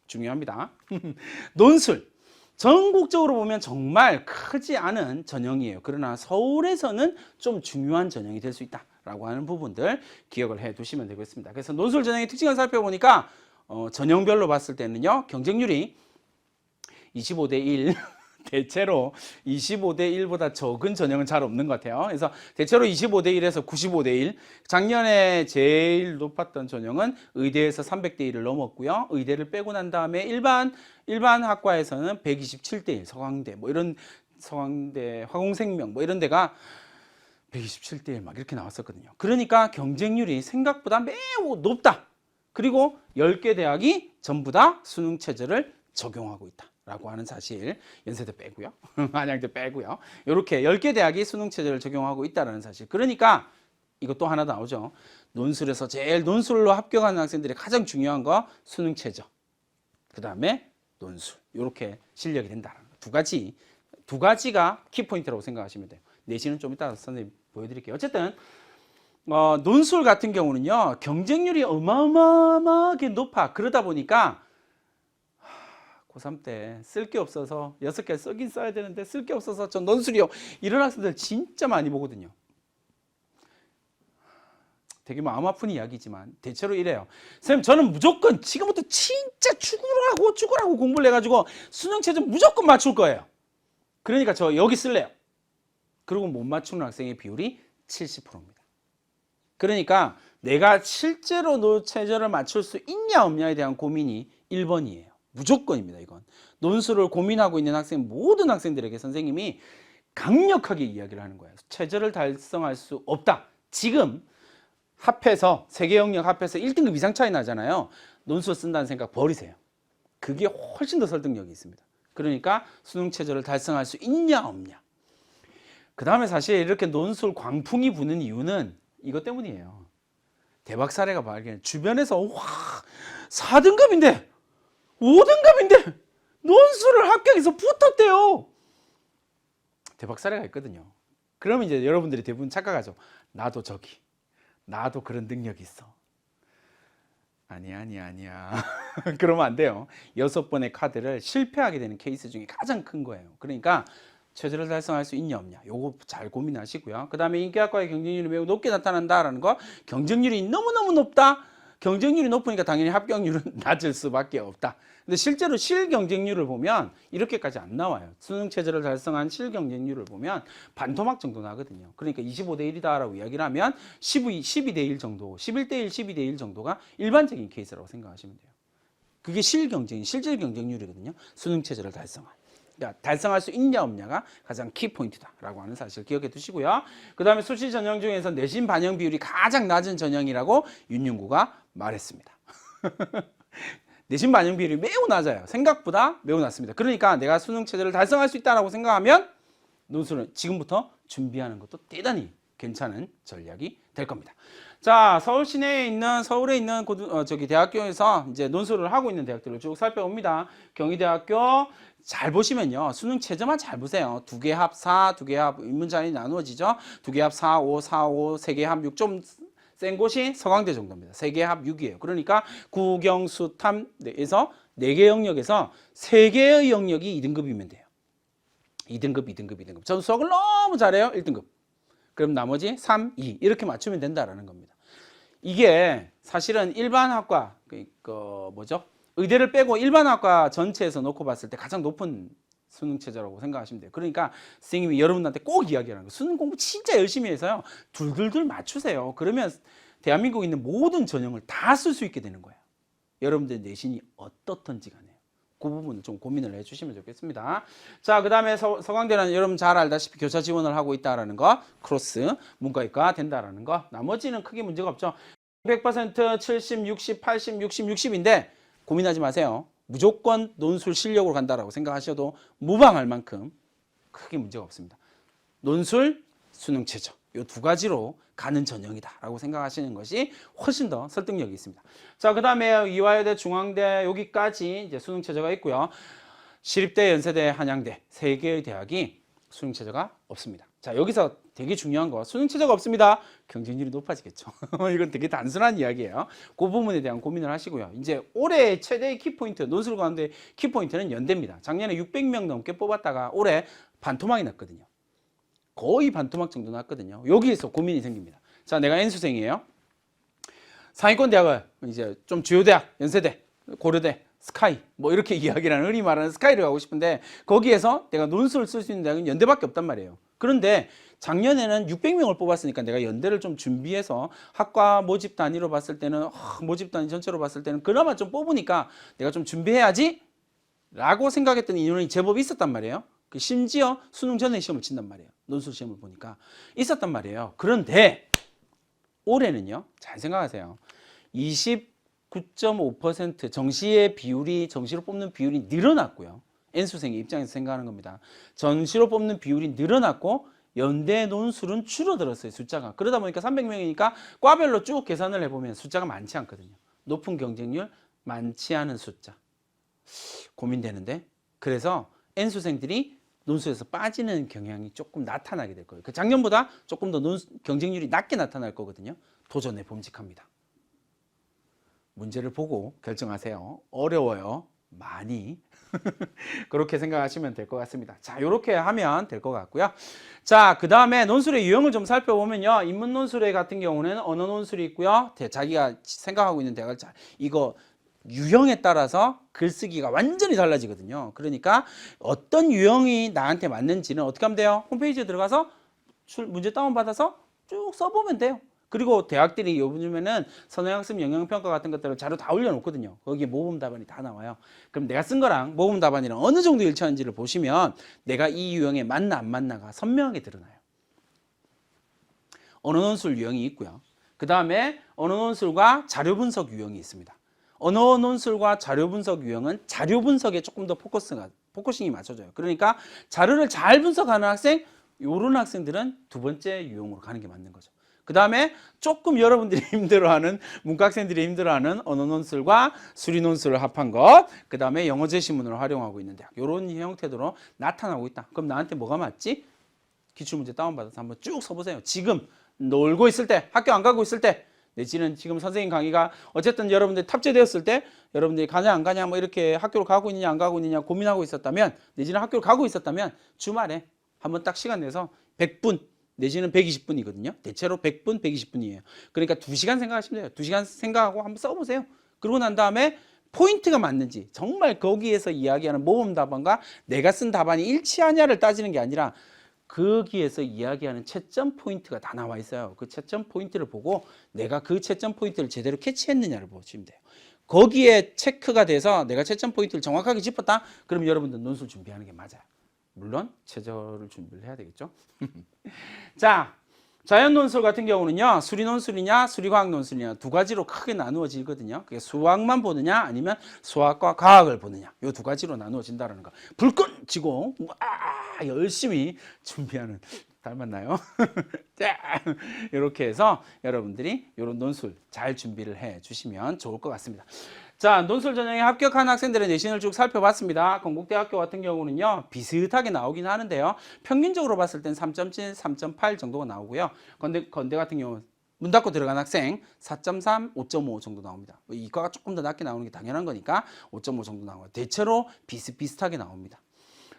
중요합니다. 논술 전국적으로 보면 정말 크지 않은 전형이에요. 그러나 서울에서는 좀 중요한 전형이 될 수 있다라고 하는 부분들 기억을 해 두시면 되겠습니다. 그래서 논술 전형의 특징을 살펴보니까 전형별로 봤을 때는요, 경쟁률이 25대 1 대체로 25대 1보다 적은 전형은 잘 없는 것 같아요. 그래서 대체로 25대 1에서 95대 1. 작년에 제일 높았던 전형은 의대에서 300대 1을 넘었고요. 의대를 빼고 난 다음에 일반 학과에서는 127대 1, 서강대 뭐 이런 서강대, 화공생명 뭐 이런 데가 127대 1 막 이렇게 나왔었거든요. 그러니까 경쟁률이 생각보다 매우 높다. 그리고 10개 대학이 전부 다 수능 체제를 적용하고 있다. 라고 하는 사실, 연세대 빼고요, 한양대 빼고요, 이렇게 10개 대학이 수능 체제를 적용하고 있다는 사실. 그러니까 이것도 하나 나오죠. 논술에서 제일 논술로 합격하는 학생들이 가장 중요한 거 수능 체제, 그 다음에 논술, 이렇게 실력이 된다는 거. 두 가지가 키포인트라고 생각하시면 돼요. 내신은 좀 이따 선생님 보여드릴게요. 어쨌든 논술 같은 경우는요, 경쟁률이 어마어마하게 높아. 그러다 보니까 고3 때 쓸 게 없어서 6개 쓰긴 써야 되는데 쓸 게 없어서 저 논술이요, 이런 학생들 진짜 많이 보거든요. 되게 마음 아픈 이야기지만 대체로 이래요. 선생님, 저는 무조건 지금부터 진짜 죽으라고 공부를 해가지고 수능 체제 무조건 맞출 거예요. 그러니까 저 여기 쓸래요. 그리고 못 맞추는 학생의 비율이 70%입니다. 그러니까 내가 실제로 체제를 맞출 수 있냐 없냐에 대한 고민이 1번이에요. 무조건입니다. 이건 논술을 고민하고 있는 학생, 모든 학생들에게 선생님이 강력하게 이야기를 하는 거예요. 체제를 달성할 수 없다. 지금 합해서 세계 영역 합해서 1등급 이상 차이 나잖아요. 논술 쓴다는 생각 버리세요. 그게 훨씬 더 설득력이 있습니다. 그러니까 수능 체제를 달성할 수 있냐 없냐. 그 다음에 사실 이렇게 논술 광풍이 부는 이유는 이것 때문이에요. 대박 사례가 발견. 주변에서 와, 4등급인데 5등급인데 논술을 합격해서 붙었대요. 대박 사례가 있거든요. 그러면 이제 여러분들이 대부분 착각하죠. 나도 그런 능력이 있어. 아니야. 그러면 안 돼요. 6번의 카드를 실패하게 되는 케이스 중에 가장 큰 거예요. 그러니까 체제를 달성할 수 있냐 없냐, 요거 잘 고민하시고요. 그 다음에 인기학과의 경쟁률이 매우 높게 나타난다라는 거, 경쟁률이 너무너무 높다. 경쟁률이 높으니까 당연히 합격률은 낮을 수밖에 없다. 근데 실제로 실경쟁률을 보면 이렇게까지 안 나와요. 수능 체제를 달성한 실경쟁률을 보면 반토막 정도 나거든요. 그러니까 25대 1이다라고 이야기를 하면 12대 1 정도, 11대 1, 12대 1 정도가 일반적인 케이스라고 생각하시면 돼요. 그게 실질 경쟁률이거든요. 수능 체제를 달성한. 그러니까 달성할 수 있냐 없냐가 가장 키포인트다라고 하는 사실 기억해 두시고요. 그 다음에 수시 전형 중에서 내신 반영 비율이 가장 낮은 전형이라고 윤윤구가 말했습니다. 내신 반영 비율이 매우 낮아요. 생각보다 매우 낮습니다. 그러니까 내가 수능 체제를 달성할 수 있다고 생각하면 논술은 지금부터 준비하는 것도 대단히 괜찮은 전략이 될 겁니다. 자, 서울 시내에 있는, 서울에 있는 대학교에서 이제 논술을 하고 있는 대학들을 쭉 살펴봅니다. 경희대학교 잘 보시면요, 수능 체제만 잘 보세요. 2개 합 4, 2개 합 인문자리 나누어지죠. 2개 합 4, 5, 4, 5, 3개 합 6, 좀 센 곳이 서강대 정도입니다. 3개 합 6이에요. 그러니까 국영수탐에서 4개 영역에서 3개의 영역이 2등급이면 돼요. 2등급, 2등급, 2등급. 저는 수학을 너무 잘해요. 1등급. 그럼 나머지 3, 2 이렇게 맞추면 된다라는 겁니다. 이게 사실은 일반학과 의대를 빼고 일반학과 전체에서 놓고 봤을 때 가장 높은 수능 체제라고 생각하시면 돼요. 그러니까 선생님이 여러분한테 꼭 이야기하는 거 수능 공부 진짜 열심히 해서요. 둘둘둘 맞추세요. 그러면 대한민국에 있는 모든 전형을 다 쓸 수 있게 되는 거예요. 여러분들 내신이 어떻든지 간에 그 부분을 좀 고민을 해주시면 좋겠습니다. 자, 그 다음에 서강대는 여러분 잘 알다시피 교차 지원을 하고 있다라는 거, 크로스 문과이과 된다라는 거. 나머지는 크게 문제가 없죠. 100%, 70, 60, 80, 60, 60인데 고민하지 마세요. 무조건 논술 실력으로 간다라고 생각하셔도 무방할 만큼 크게 문제가 없습니다. 논술, 수능 최저 이 두 가지로 가는 전형이다라고 생각하시는 것이 훨씬 더 설득력이 있습니다. 자, 그 다음에 이화여대, 중앙대 여기까지 이제 수능 최저가 있고요. 시립대, 연세대, 한양대 3개의 대학이 수능 최저가 없습니다. 자, 여기서 되게 중요한 거 수능 최저가 없습니다. 경쟁률이 높아지겠죠. 이건 되게 단순한 이야기예요. 그 부분에 대한 고민을 하시고요. 이제 올해 최대의 키포인트, 논술 가운데 키포인트는 연대입니다. 작년에 600명 넘게 뽑았다가 올해 반토막이 났거든요. 거의 반토막 정도 났거든요. 여기에서 고민이 생깁니다. 자, 내가 N수생이에요. 상위권 대학을 이제 좀 주요 대학, 연세대, 고려대, 스카이 뭐 이렇게 이야기를 흔히 말하는 스카이를 가고 싶은데 거기에서 내가 논술을 쓸 수 있는 대학은 연대밖에 없단 말이에요. 그런데 작년에는 600명을 뽑았으니까 내가 연대를 좀 준비해서 학과 모집 단위로 봤을 때는 모집 단위 전체로 봤을 때는 그나마 좀 뽑으니까 내가 좀 준비해야지 라고 생각했던 인원이 제법 있었단 말이에요. 심지어 수능 전에 시험을 친단 말이에요. 논술 시험을 보니까 있었단 말이에요. 그런데 올해는요. 잘 생각하세요. 29.5% 정시의 비율이 정시로 뽑는 비율이 늘어났고요. N수생의 입장에서 생각하는 겁니다. 전시로 뽑는 비율이 늘어났고 연대 논술은 줄어들었어요. 숫자가. 그러다 보니까 300명이니까 과별로 쭉 계산을 해보면 숫자가 많지 않거든요. 높은 경쟁률, 많지 않은 숫자. 고민되는데 그래서 N수생들이 논술에서 빠지는 경향이 조금 나타나게 될 거예요. 그 작년보다 조금 더 경쟁률이 낮게 나타날 거거든요. 도전에 범직합니다. 문제를 보고 결정하세요. 어려워요. 많이. 그렇게 생각하시면 될 것 같습니다. 자, 이렇게 하면 될 것 같고요. 자, 그 다음에 논술의 유형을 좀 살펴보면요. 인문 논술의 같은 경우는 언어 논술이 있고요. 자기가 생각하고 있는 대학을 이거 유형에 따라서 글쓰기가 완전히 달라지거든요. 그러니까 어떤 유형이 나한테 맞는지는 어떻게 하면 돼요? 홈페이지에 들어가서 문제 다운받아서 쭉 써보면 돼요. 그리고 대학들이 요즘에는 선행학습 영향평가 같은 것들을 자료 다 올려놓거든요. 거기에 모범 답안이 다 나와요. 그럼 내가 쓴 거랑 모범 답안이랑 어느 정도 일치하는지를 보시면 내가 이 유형에 맞나 안 맞나가 선명하게 드러나요. 언어 논술 유형이 있고요. 그 다음에 언어 논술과 자료 분석 유형이 있습니다. 언어 논술과 자료 분석 유형은 자료 분석에 조금 더 포커싱이 맞춰져요. 그러니까 자료를 잘 분석하는 학생, 이런 학생들은 두 번째 유형으로 가는 게 맞는 거죠. 그 다음에 조금 여러분들이 힘들어하는 문과 학생들이 힘들어하는 언어 논술과 수리 논술을 합한 것, 그 다음에 영어 제시문을 활용하고 있는 대학, 이런 형태로 나타나고 있다. 그럼 나한테 뭐가 맞지? 기출문제 다운받아서 한번 쭉 써보세요. 지금 놀고 있을 때, 학교 안 가고 있을 때, 내지는 지금 선생님 강의가 어쨌든 여러분들 탑재되었을 때 여러분들이 가냐 안 가냐 뭐 이렇게 학교를 가고 있느냐 안 가고 있느냐 고민하고 있었다면, 내지는 학교를 가고 있었다면 주말에 한번 딱 시간 내서 100분 내지는 120분이거든요. 대체로 100분, 120분이에요. 그러니까 2시간 생각하시면 돼요. 2시간 생각하고 한번 써보세요. 그러고 난 다음에 포인트가 맞는지, 정말 거기에서 이야기하는 모범 답안과 내가 쓴 답안이 일치하냐를 따지는 게 아니라 거기에서 이야기하는 채점 포인트가 다 나와 있어요. 그 채점 포인트를 보고 내가 그 채점 포인트를 제대로 캐치했느냐를 보시면 돼요. 거기에 체크가 돼서 내가 채점 포인트를 정확하게 짚었다? 그럼 여러분들 논술 준비하는 게 맞아요. 물론 최저를 준비를 해야 되겠죠. 자, 자연 논술 같은 경우는요. 수리 논술이냐 수리과학 논술이냐 두 가지로 크게 나누어지거든요. 그게 수학만 보느냐 아니면 수학과 과학을 보느냐, 이 두 가지로 나누어진다는 거. 불끈 쥐고 열심히 준비하는, 닮았나요? 이렇게 해서 여러분들이 이런 논술 잘 준비를 해 주시면 좋을 것 같습니다. 자, 논술 전형에 합격한 학생들의 내신을 쭉 살펴봤습니다. 건국대학교 같은 경우는요, 비슷하게 나오긴 하는데요. 평균적으로 봤을 땐 3.7, 3.8 정도가 나오고요. 건대 같은 경우는 문 닫고 들어간 학생 4.3, 5.5 정도 나옵니다. 이과가 조금 더 낮게 나오는 게 당연한 거니까 5.5 정도 나와요. 대체로 비슷비슷하게 나옵니다.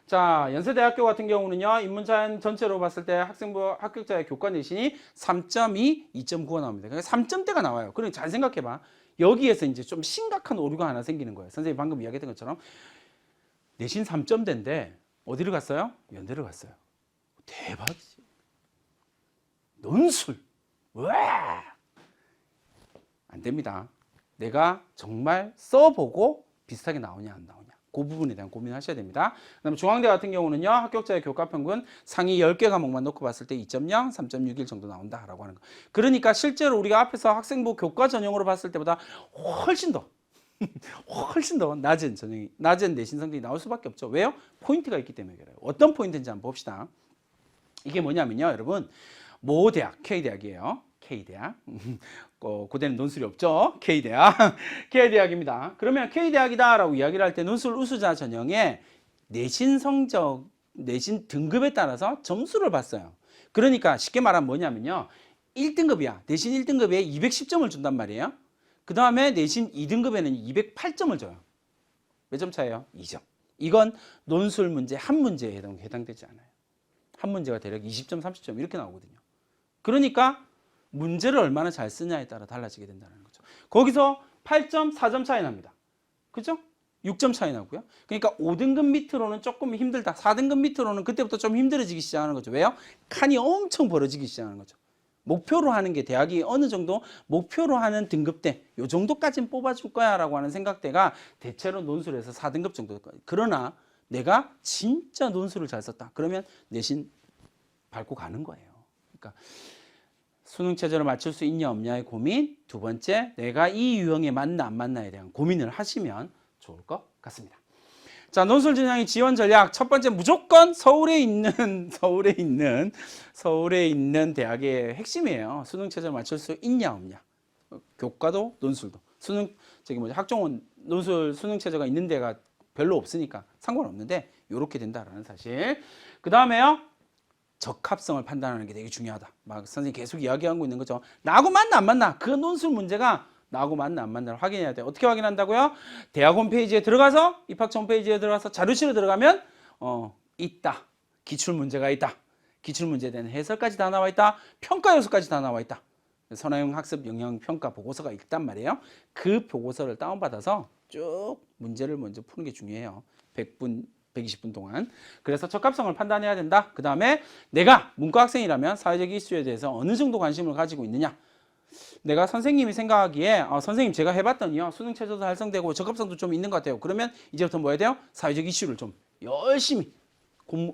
자, 연세대학교 같은 경우는요, 인문자연 전체로 봤을 때 학생부 합격자의 교과 내신이 3.2, 2.9가 나옵니다. 그러니까 3점대가 나와요. 그러니 잘 생각해봐. 여기에서 이제 좀 심각한 오류가 하나 생기는 거예요. 선생님이 방금 이야기했던 것처럼 내신 3점대인데 어디를 갔어요? 연대를 갔어요. 대박이지. 논술. 와! 안 됩니다. 내가 정말 써보고 비슷하게 나오냐 안 나오냐. 그 부분에 대한 고민하셔야 됩니다. 그다음에 중앙대 같은 경우는요. 합격자의 교과 평균 상위 10개 과목만 놓고 봤을 때 2.0, 3.61 정도 나온다라고 하는 거. 그러니까 실제로 우리가 앞에서 학생부 교과 전형으로 봤을 때보다 훨씬 더 낮은 내신 성적이 나올 수밖에 없죠. 왜요? 포인트가 있기 때문에 그래요. 어떤 포인트인지 한번 봅시다. 이게 뭐냐면요, 여러분. 모 대학, K대학이에요. K대학. 고대는 논술이 없죠. K대학. K대학입니다. 그러면 K대학이다라고 이야기를 할 때 논술 우수자 전형에 내신 성적, 내신 등급에 따라서 점수를 봤어요. 그러니까 쉽게 말하면 뭐냐면요. 1등급이야. 내신 1등급에 210점을 준단 말이에요. 그 다음에 내신 2등급에는 208점을 줘요. 몇 점 차예요? 2점. 이건 논술 문제 한 문제에 해당되지 않아요. 한 문제가 대략 20점, 30점 이렇게 나오거든요. 그러니까 문제를 얼마나 잘 쓰냐에 따라 달라지게 된다는 거죠. 거기서 8점, 4점 차이 납니다. 그죠? 6점 차이 나고요. 그러니까 5등급 밑으로는 조금 힘들다. 4등급 밑으로는 그때부터 좀 힘들어지기 시작하는 거죠. 왜요? 칸이 엄청 벌어지기 시작하는 거죠. 목표로 하는 게 대학이 어느 정도 목표로 하는 등급대 요 정도까지는 뽑아줄 거야 라고 하는 생각대가 대체로 논술에서 4등급 정도. 그러나 내가 진짜 논술을 잘 썼다. 그러면 내신 밟고 가는 거예요. 그러니까 수능 체제를 맞출 수 있냐 없냐의 고민. 두 번째, 내가 이 유형에 맞나 안 맞나에 대한 고민을 하시면 좋을 것 같습니다. 자, 논술 전형의 지원 전략. 첫 번째, 무조건 서울에 있는 대학의 핵심이에요. 수능 체제를 맞출 수 있냐 없냐. 교과도 논술도. 학종은 논술 수능 체제가 있는 데가 별로 없으니까 상관없는데 이렇게 된다라는 사실. 그 다음에요. 적합성을 판단하는 게 되게 중요하다. 막 선생님이 계속 이야기하고 있는 거죠. 나하고 맞나 안 맞나. 그 논술 문제가 나하고 맞나 안 맞나를 확인해야 돼. 어떻게 확인한다고요? 대학 홈페이지에 들어가서 입학처 홈페이지에 들어가서 자료실에 들어가면 있다. 기출문제가 있다. 기출문제에 대한 해설까지 다 나와 있다. 평가 요소까지 다 나와 있다. 선화형 학습 영향 평가 보고서가 있단 말이에요. 그 보고서를 다운받아서 쭉 문제를 먼저 푸는 게 중요해요. 100분 120분 동안. 그래서 적합성을 판단해야 된다. 그 다음에 내가 문과 학생이라면 사회적 이슈에 대해서 어느 정도 관심을 가지고 있느냐. 내가 선생님이 생각하기에 선생님 제가 해봤더니요. 수능 최저도 달성되고 적합성도 좀 있는 것 같아요. 그러면 이제부터 뭐 해야 돼요? 사회적 이슈를 좀 열심히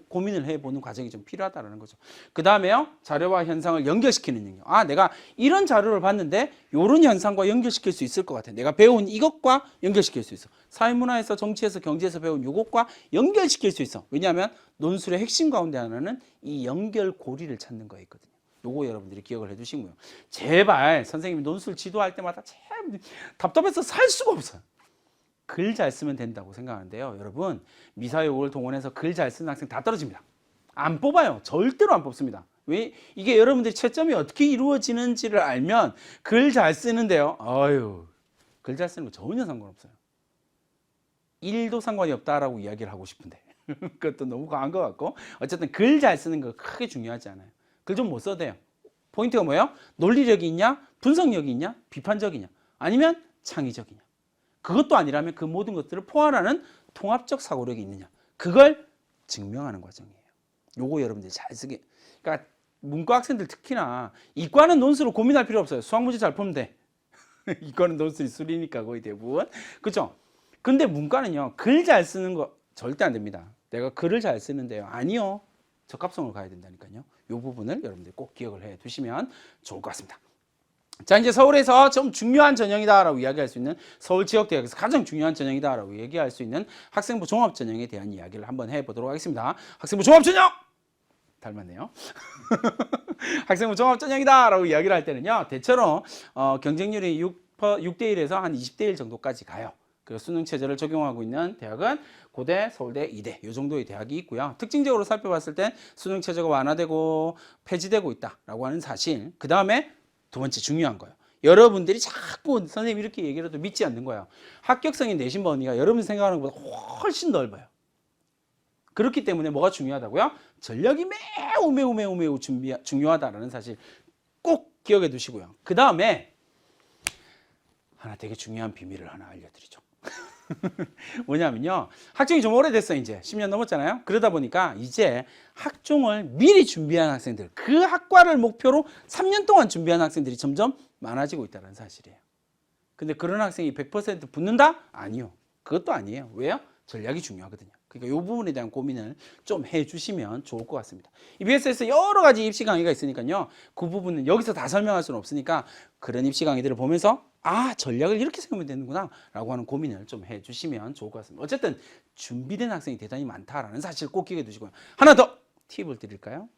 고민을 해보는 과정이 좀 필요하다는 거죠. 그 다음에요. 자료와 현상을 연결시키는 능력. 내가 이런 자료를 봤는데 이런 현상과 연결시킬 수 있을 것 같아. 내가 배운 이것과 연결시킬 수 있어. 사회문화에서 정치에서 경제에서 배운 이것과 연결시킬 수 있어. 왜냐하면 논술의 핵심 가운데 하나는 이 연결고리를 찾는 거에 있거든요. 요거 여러분들이 기억을 해두시고요. 제발 선생님이 논술 지도할 때마다 참 답답해서 살 수가 없어요. 글 잘 쓰면 된다고 생각하는데요. 여러분 미사여국을 동원해서 글 잘 쓰는 학생 다 떨어집니다. 안 뽑아요. 절대로 안 뽑습니다. 왜? 이게 여러분들이 채점이 어떻게 이루어지는지를 알면 글 잘 쓰는데요. 글 잘 쓰는 거 전혀 상관없어요. 1도 상관이 없다라고 이야기를 하고 싶은데 그것도 너무 과한 것 같고 어쨌든 글 잘 쓰는 거 크게 중요하지 않아요. 글 좀 못 써도 돼요. 포인트가 뭐예요? 논리력이 있냐? 분석력이 있냐? 비판적이냐? 아니면 창의적이냐? 그것도 아니라면 그 모든 것들을 포함하는 통합적 사고력이 있느냐. 그걸 증명하는 과정이에요. 요거 여러분들이 잘 쓰게. 그러니까 문과 학생들 특히나 이과는 논술을 고민할 필요 없어요. 수학 문제 잘 풀면 돼. 이과는 논술이 술이니까 거의 대부분. 그죠? 근데 문과는요. 글 잘 쓰는 거 절대 안 됩니다. 내가 글을 잘 쓰는데요. 아니요. 적합성을 가야 된다니까요. 요 부분을 여러분들이 꼭 기억을 해 두시면 좋을 것 같습니다. 자, 이제 서울에서 좀 중요한 전형이다라고 이야기할 수 있는 서울 지역대학에서 가장 중요한 전형이다라고 얘기할 수 있는 학생부 종합전형에 대한 이야기를 한번 해보도록 하겠습니다. 학생부 종합전형! 닮았네요. 학생부 종합전형이다라고 이야기를 할 때는요. 대체로 경쟁률이 6대 1에서 한 20대 1 정도까지 가요. 그리고 수능 체제를 적용하고 있는 대학은 고대, 서울대, 이대 이 정도의 대학이 있고요. 특징적으로 살펴봤을 때 수능 체제가 완화되고 폐지되고 있다라고 하는 사실. 그 다음에 두 번째 중요한 거예요. 여러분들이 자꾸 선생님이 이렇게 얘기를 해도 믿지 않는 거예요. 합격성의 내신 범위가 여러분 생각하는 것보다 훨씬 넓어요. 그렇기 때문에 뭐가 중요하다고요? 전략이 매우 중요하다라는 사실 꼭 기억해 두시고요. 그 다음에 하나 되게 중요한 비밀을 하나 알려드리죠. 뭐냐면요, 학종이 좀 오래됐어요. 이제 10년 넘었잖아요. 그러다 보니까 이제 학종을 미리 준비한 학생들, 그 학과를 목표로 3년 동안 준비한 학생들이 점점 많아지고 있다는 사실이에요. 근데 그런 학생이 100% 붙는다? 아니요. 그것도 아니에요. 왜요? 전략이 중요하거든요. 그러니까 이 부분에 대한 고민을 좀 해주시면 좋을 것 같습니다. EBS에서 여러 가지 입시 강의가 있으니까요. 그 부분은 여기서 다 설명할 수는 없으니까 그런 입시 강의들을 보면서 전략을 이렇게 세우면 되는구나 라고 하는 고민을 좀 해주시면 좋을 것 같습니다. 어쨌든 준비된 학생이 대단히 많다라는 사실 꼭 기억해 두시고요. 하나 더 팁을 드릴까요?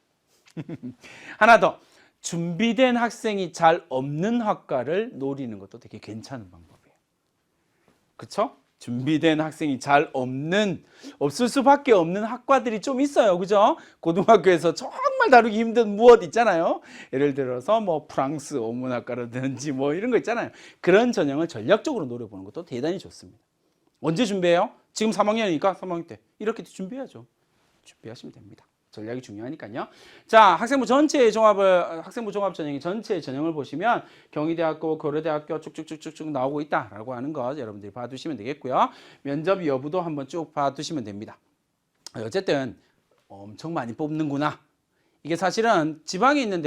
하나 더. 준비된 학생이 잘 없는 학과를 노리는 것도 되게 괜찮은 방법이에요. 그렇죠? 준비된 학생이 잘 없을 수밖에 없는 학과들이 좀 있어요. 그죠? 고등학교에서 정말 다루기 힘든 무엇 있잖아요. 예를 들어서 뭐 프랑스 어문학과라든지 뭐 이런 거 있잖아요. 그런 전형을 전략적으로 노려보는 것도 대단히 좋습니다. 언제 준비해요? 지금 3학년이니까 3학년 때 이렇게 준비해야죠. 준비하시면 됩니다. 전략이 중요하니까요. 자, 학생부 종합 전형의 전체 전형을 보시면 경희대학교, 고려대학교 쭉쭉쭉쭉 나오고 있다라고 하는 거 여러분들이 봐두시면 되겠고요. 면접 여부도 한번 쭉 봐두시면 됩니다. 어쨌든 엄청 많이 뽑는구나. 이게 사실은 지방에 있는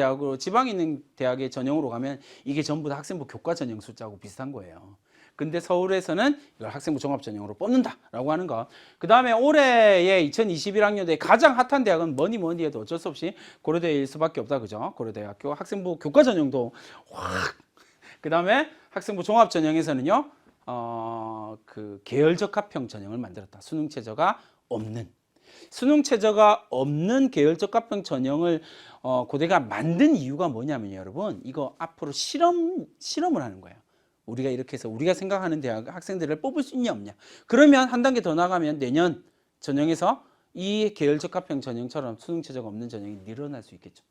대학의 전형으로 가면 이게 전부 다 학생부 교과 전형 숫자하고 비슷한 거예요. 근데 서울에서는 이걸 학생부 종합 전형으로 뽑는다라고 하는 거. 그 다음에 올해의 2021학년도에 가장 핫한 대학은 뭐니 해도 어쩔 수 없이 고려대일 수밖에 없다, 그죠? 고려대학교 학생부 교과 전형도 확. 그 다음에 학생부 종합 전형에서는요, 그 계열적 합평 전형을 만들었다. 수능 최저가 없는 계열적 합평 전형을 고대가 만든 이유가 뭐냐면요, 여러분, 이거 앞으로 실험을 하는 거예요. 우리가 이렇게 해서 우리가 생각하는 대학 학생들을 뽑을 수 있냐 없냐. 그러면 한 단계 더 나가면 내년 전형에서 이 계열적 합평 전형처럼 수능 최저가 없는 전형이 늘어날 수 있겠죠.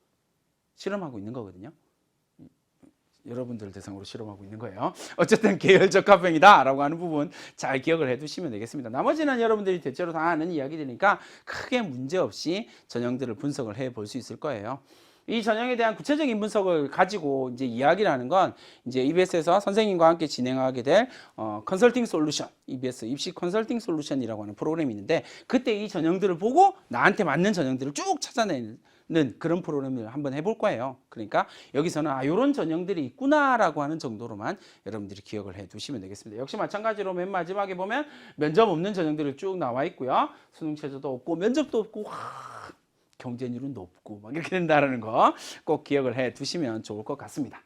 실험하고 있는 거거든요. 여러분들 대상으로 실험하고 있는 거예요. 어쨌든 계열적 합평이다라고 하는 부분 잘 기억을 해두시면 되겠습니다. 나머지는 여러분들이 대체로 다 아는 이야기들이니까 크게 문제없이 전형들을 분석을 해볼 수 있을 거예요. 이 전형에 대한 구체적인 분석을 가지고 이제 이야기를 하는 건 이제 EBS에서 선생님과 함께 진행하게 될 컨설팅 솔루션, EBS 입시 컨설팅 솔루션이라고 하는 프로그램이 있는데 그때 이 전형들을 보고 나한테 맞는 전형들을 쭉 찾아내는 그런 프로그램을 한번 해볼 거예요. 그러니까 여기서는 이런 전형들이 있구나라고 하는 정도로만 여러분들이 기억을 해두시면 되겠습니다. 역시 마찬가지로 맨 마지막에 보면 면접 없는 전형들이 쭉 나와 있고요. 수능 최저도 없고 면접도 없고 경쟁률은 높고 막 이렇게 된다는 거 꼭 기억을 해 두시면 좋을 것 같습니다.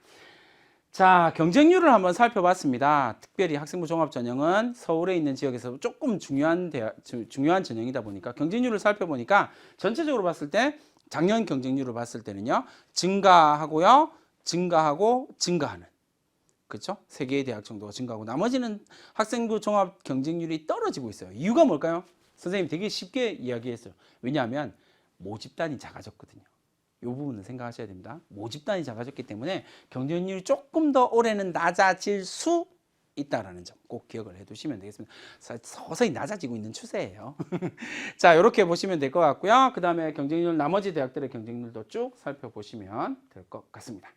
자, 경쟁률을 한번 살펴봤습니다. 특별히 학생부 종합 전형은 서울에 있는 지역에서 조금 중요한 전형이다 보니까 경쟁률을 살펴보니까 전체적으로 봤을 때 작년 경쟁률을 봤을 때는요, 증가하고 증가하는, 그렇죠? 3개의 대학 정도가 증가하고 나머지는 학생부 종합 경쟁률이 떨어지고 있어요. 이유가 뭘까요? 선생님 되게 쉽게 이야기했어요. 왜냐하면 모집단이 작아졌거든요. 이 부분을 생각하셔야 됩니다. 모집단이 작아졌기 때문에 경쟁률이 조금 더 올해는 낮아질 수 있다라는 점 꼭 기억을 해두시면 되겠습니다. 서서히 낮아지고 있는 추세예요. 자, 이렇게 보시면 될 것 같고요. 그 다음에 경쟁률, 나머지 대학들의 경쟁률도 쭉 살펴보시면 될 것 같습니다.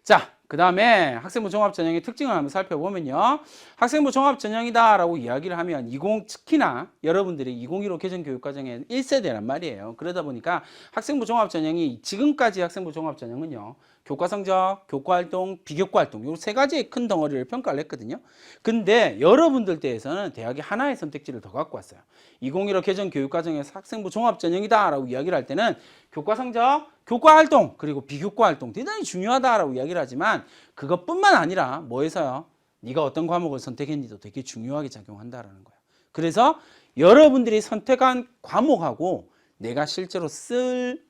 자, 그 다음에 학생부 종합 전형의 특징을 한번 살펴보면요. 학생부 종합 전형이다라고 이야기를 하면 특히나 여러분들이 2015 개정교육과정의 1세대란 말이에요. 그러다 보니까 학생부 종합 전형이 지금까지 학생부 종합 전형은요. 교과 성적, 교과 활동, 비교과 활동 이 세 가지의 큰 덩어리를 평가를 했거든요. 근데 여러분들 때에서는 대학이 하나의 선택지를 더 갖고 왔어요. 2015 개정교육과정에서 학생부 종합 전형이다라고 이야기를 할 때는 교과 성적, 교과 활동 그리고 비교과 활동 대단히 중요하다라고 이야기를 하지만 그것뿐만 아니라 뭐에서요? 네가 어떤 과목을 선택했는지도 되게 중요하게 작용한다라는 거예요. 그래서 여러분들이 선택한 과목하고 내가 실제로 쓸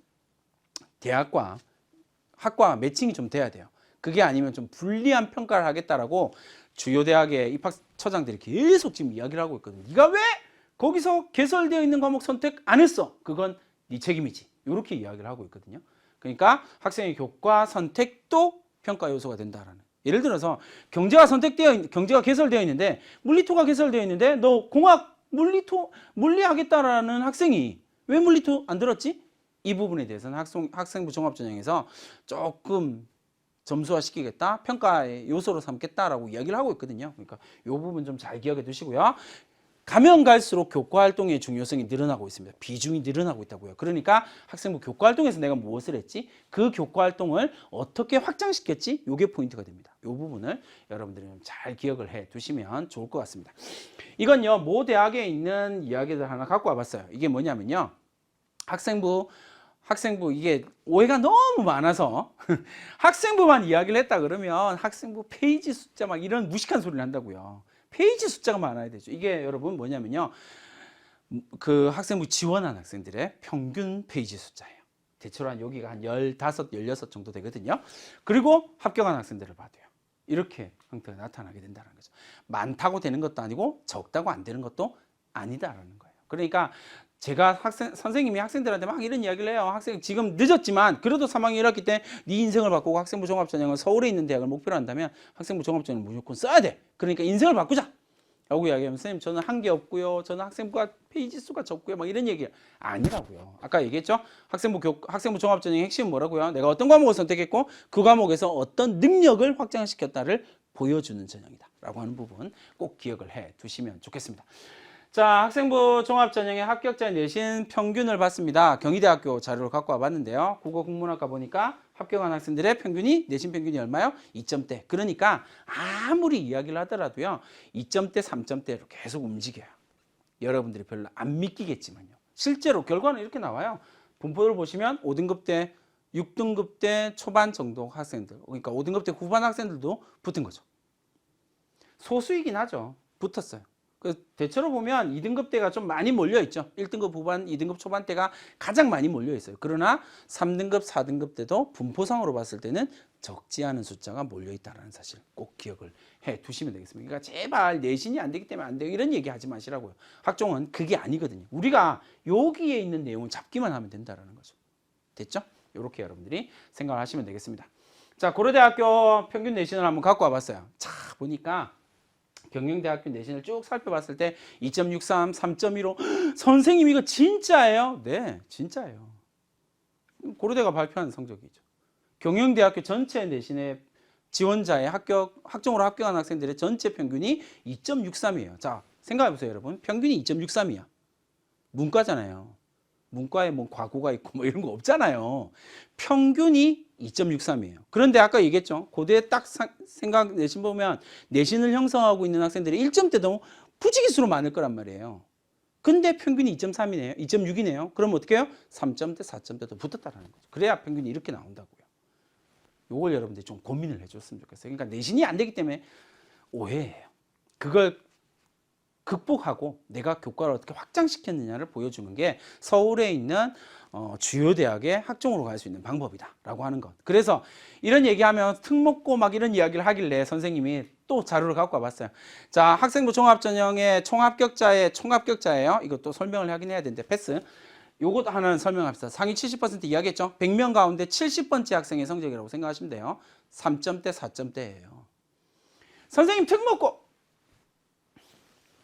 대학과 학과 매칭이 좀 돼야 돼요. 그게 아니면 좀 불리한 평가를 하겠다라고 주요 대학의 입학처장들이 계속 지금 이야기를 하고 있거든요. 네가 왜 거기서 개설되어 있는 과목 선택 안 했어? 그건 네 책임이지. 이렇게 이야기를 하고 있거든요. 그러니까 학생의 교과 선택도 평가 요소가 된다라는. 예를 들어서 경제가 개설되어 있는데 물리토가 개설되어 있는데 너 공학 물리 하겠다라는 학생이 왜 물리토 안 들었지? 이 부분에 대해서는 학생부 종합전형에서 조금 점수화 시키겠다, 평가의 요소로 삼겠다라고 이야기를 하고 있거든요. 그러니까 이 부분 좀 잘 기억해 두시고요. 가면 갈수록 교과 활동의 중요성이 늘어나고 있습니다. 비중이 늘어나고 있다고요. 그러니까 학생부 교과 활동에서 내가 무엇을 했지? 그 교과 활동을 어떻게 확장시켰지? 이게 포인트가 됩니다. 이 부분을 여러분들이 좀 잘 기억을 해 두시면 좋을 것 같습니다. 이건요, 모 대학에 있는 이야기들 하나 갖고 와봤어요. 이게 뭐냐면요, 학생부 이게 오해가 너무 많아서 학생부만 이야기를 했다 그러면 학생부 페이지 숫자 막 이런 무식한 소리를 한다고요. 페이지 숫자가 많아야 되죠. 이게 여러분 뭐냐면요, 그 학생부 지원한 학생들의 평균 페이지 숫자예요. 대체로 한 여기가 한 15, 16 정도 되거든요. 그리고 합격한 학생들을 봐도요, 이렇게 형태가 나타나게 된다는 거죠. 많다고 되는 것도 아니고 적다고 안 되는 것도 아니다라는 거예요. 그러니까 제가 선생님이 학생들한테 막 이런 이야기를 해요. 학생 지금 늦었지만 그래도 3학년 1학기 때 네 인생을 바꾸고 학생부 종합전형을 서울에 있는 대학을 목표로 한다면 학생부 종합전형을 무조건 써야 돼. 그러니까 인생을 바꾸자 라고 이야기하면, 선생님 저는 한 게 없고요, 저는 학생부가 페이지 수가 적고요, 막 이런 얘기 아니라고요. 아까 얘기했죠. 학생부 종합전형의 핵심은 뭐라고요? 내가 어떤 과목을 선택했고 그 과목에서 어떤 능력을 확장시켰다를 보여주는 전형이다 라고 하는 부분 꼭 기억을 해 두시면 좋겠습니다. 자, 학생부 종합전형의 합격자의 내신 평균을 봤습니다. 경희대학교 자료를 갖고 와봤는데요. 국어국문학과 보니까 합격한 학생들의 평균이, 내신 평균이 얼마요? 2점대. 그러니까 아무리 이야기를 하더라도요, 2점대, 3점대로 계속 움직여요. 여러분들이 별로 안 믿기겠지만요, 실제로 결과는 이렇게 나와요. 분포를 보시면 5등급대, 6등급대 초반 정도 학생들, 그러니까 5등급대 후반 학생들도 붙은 거죠. 소수이긴 하죠. 붙었어요. 대체로 보면 2등급대가 좀 많이 몰려있죠. 1등급 후반, 2등급 초반대가 가장 많이 몰려있어요. 그러나 3등급, 4등급 때도 분포상으로 봤을 때는 적지 않은 숫자가 몰려있다는 사실 꼭 기억을 해 두시면 되겠습니다. 그러니까 제발 내신이 안 되기 때문에 안 돼요, 이런 얘기 하지 마시라고요. 학종은 그게 아니거든요. 우리가 여기에 있는 내용을 잡기만 하면 된다는 거죠. 됐죠? 이렇게 여러분들이 생각을 하시면 되겠습니다. 자, 고려대학교 평균 내신을 한번 갖고 와봤어요. 자, 보니까 경영대학교 내신을 쭉 살펴봤을 때 2.63, 3.15 선생님 이거 진짜예요? 네, 진짜예요. 고려대가 발표한 성적이죠. 경영대학교 전체 내신의 지원자의 학종으로 합격한 학생들의 전체 평균이 2.63이에요. 자, 생각해보세요 여러분. 평균이 2.63이야. 문과잖아요. 문과에 뭐 과고가 있고 뭐 이런 거 없잖아요. 평균이 2.63이에요. 그런데 아까 얘기했죠. 고대에 딱 생각 내신 보면 내신을 형성하고 있는 학생들이 1점대도 부지기수로 많을 거란 말이에요. 근데 평균이 2.3이네요. 2.6이네요. 그럼 어떻게 해요? 3점대, 4점대도 붙었다라는 거죠. 그래야 평균이 이렇게 나온다고요. 이걸 여러분들이 좀 고민을 해줬으면 좋겠어요. 그러니까 내신이 안 되기 때문에 오해예요. 그걸 극복하고 내가 교과를 어떻게 확장시켰느냐를 보여주는 게 서울에 있는 주요 대학의 학종으로 갈 수 있는 방법이다라고 하는 것. 그래서 이런 얘기하면 특목고 막 이런 이야기를 하길래 선생님이 또 자료를 갖고 와봤어요. 자, 학생부 종합전형의 총합격자예요. 이것도 설명을 하긴 해야 되는데 패스. 요것 하나는 설명합시다. 상위 70% 이야기했죠. 100명 가운데 70번째 학생의 성적이라고 생각하시면 돼요. 3점대, 4점대예요. 선생님 특목고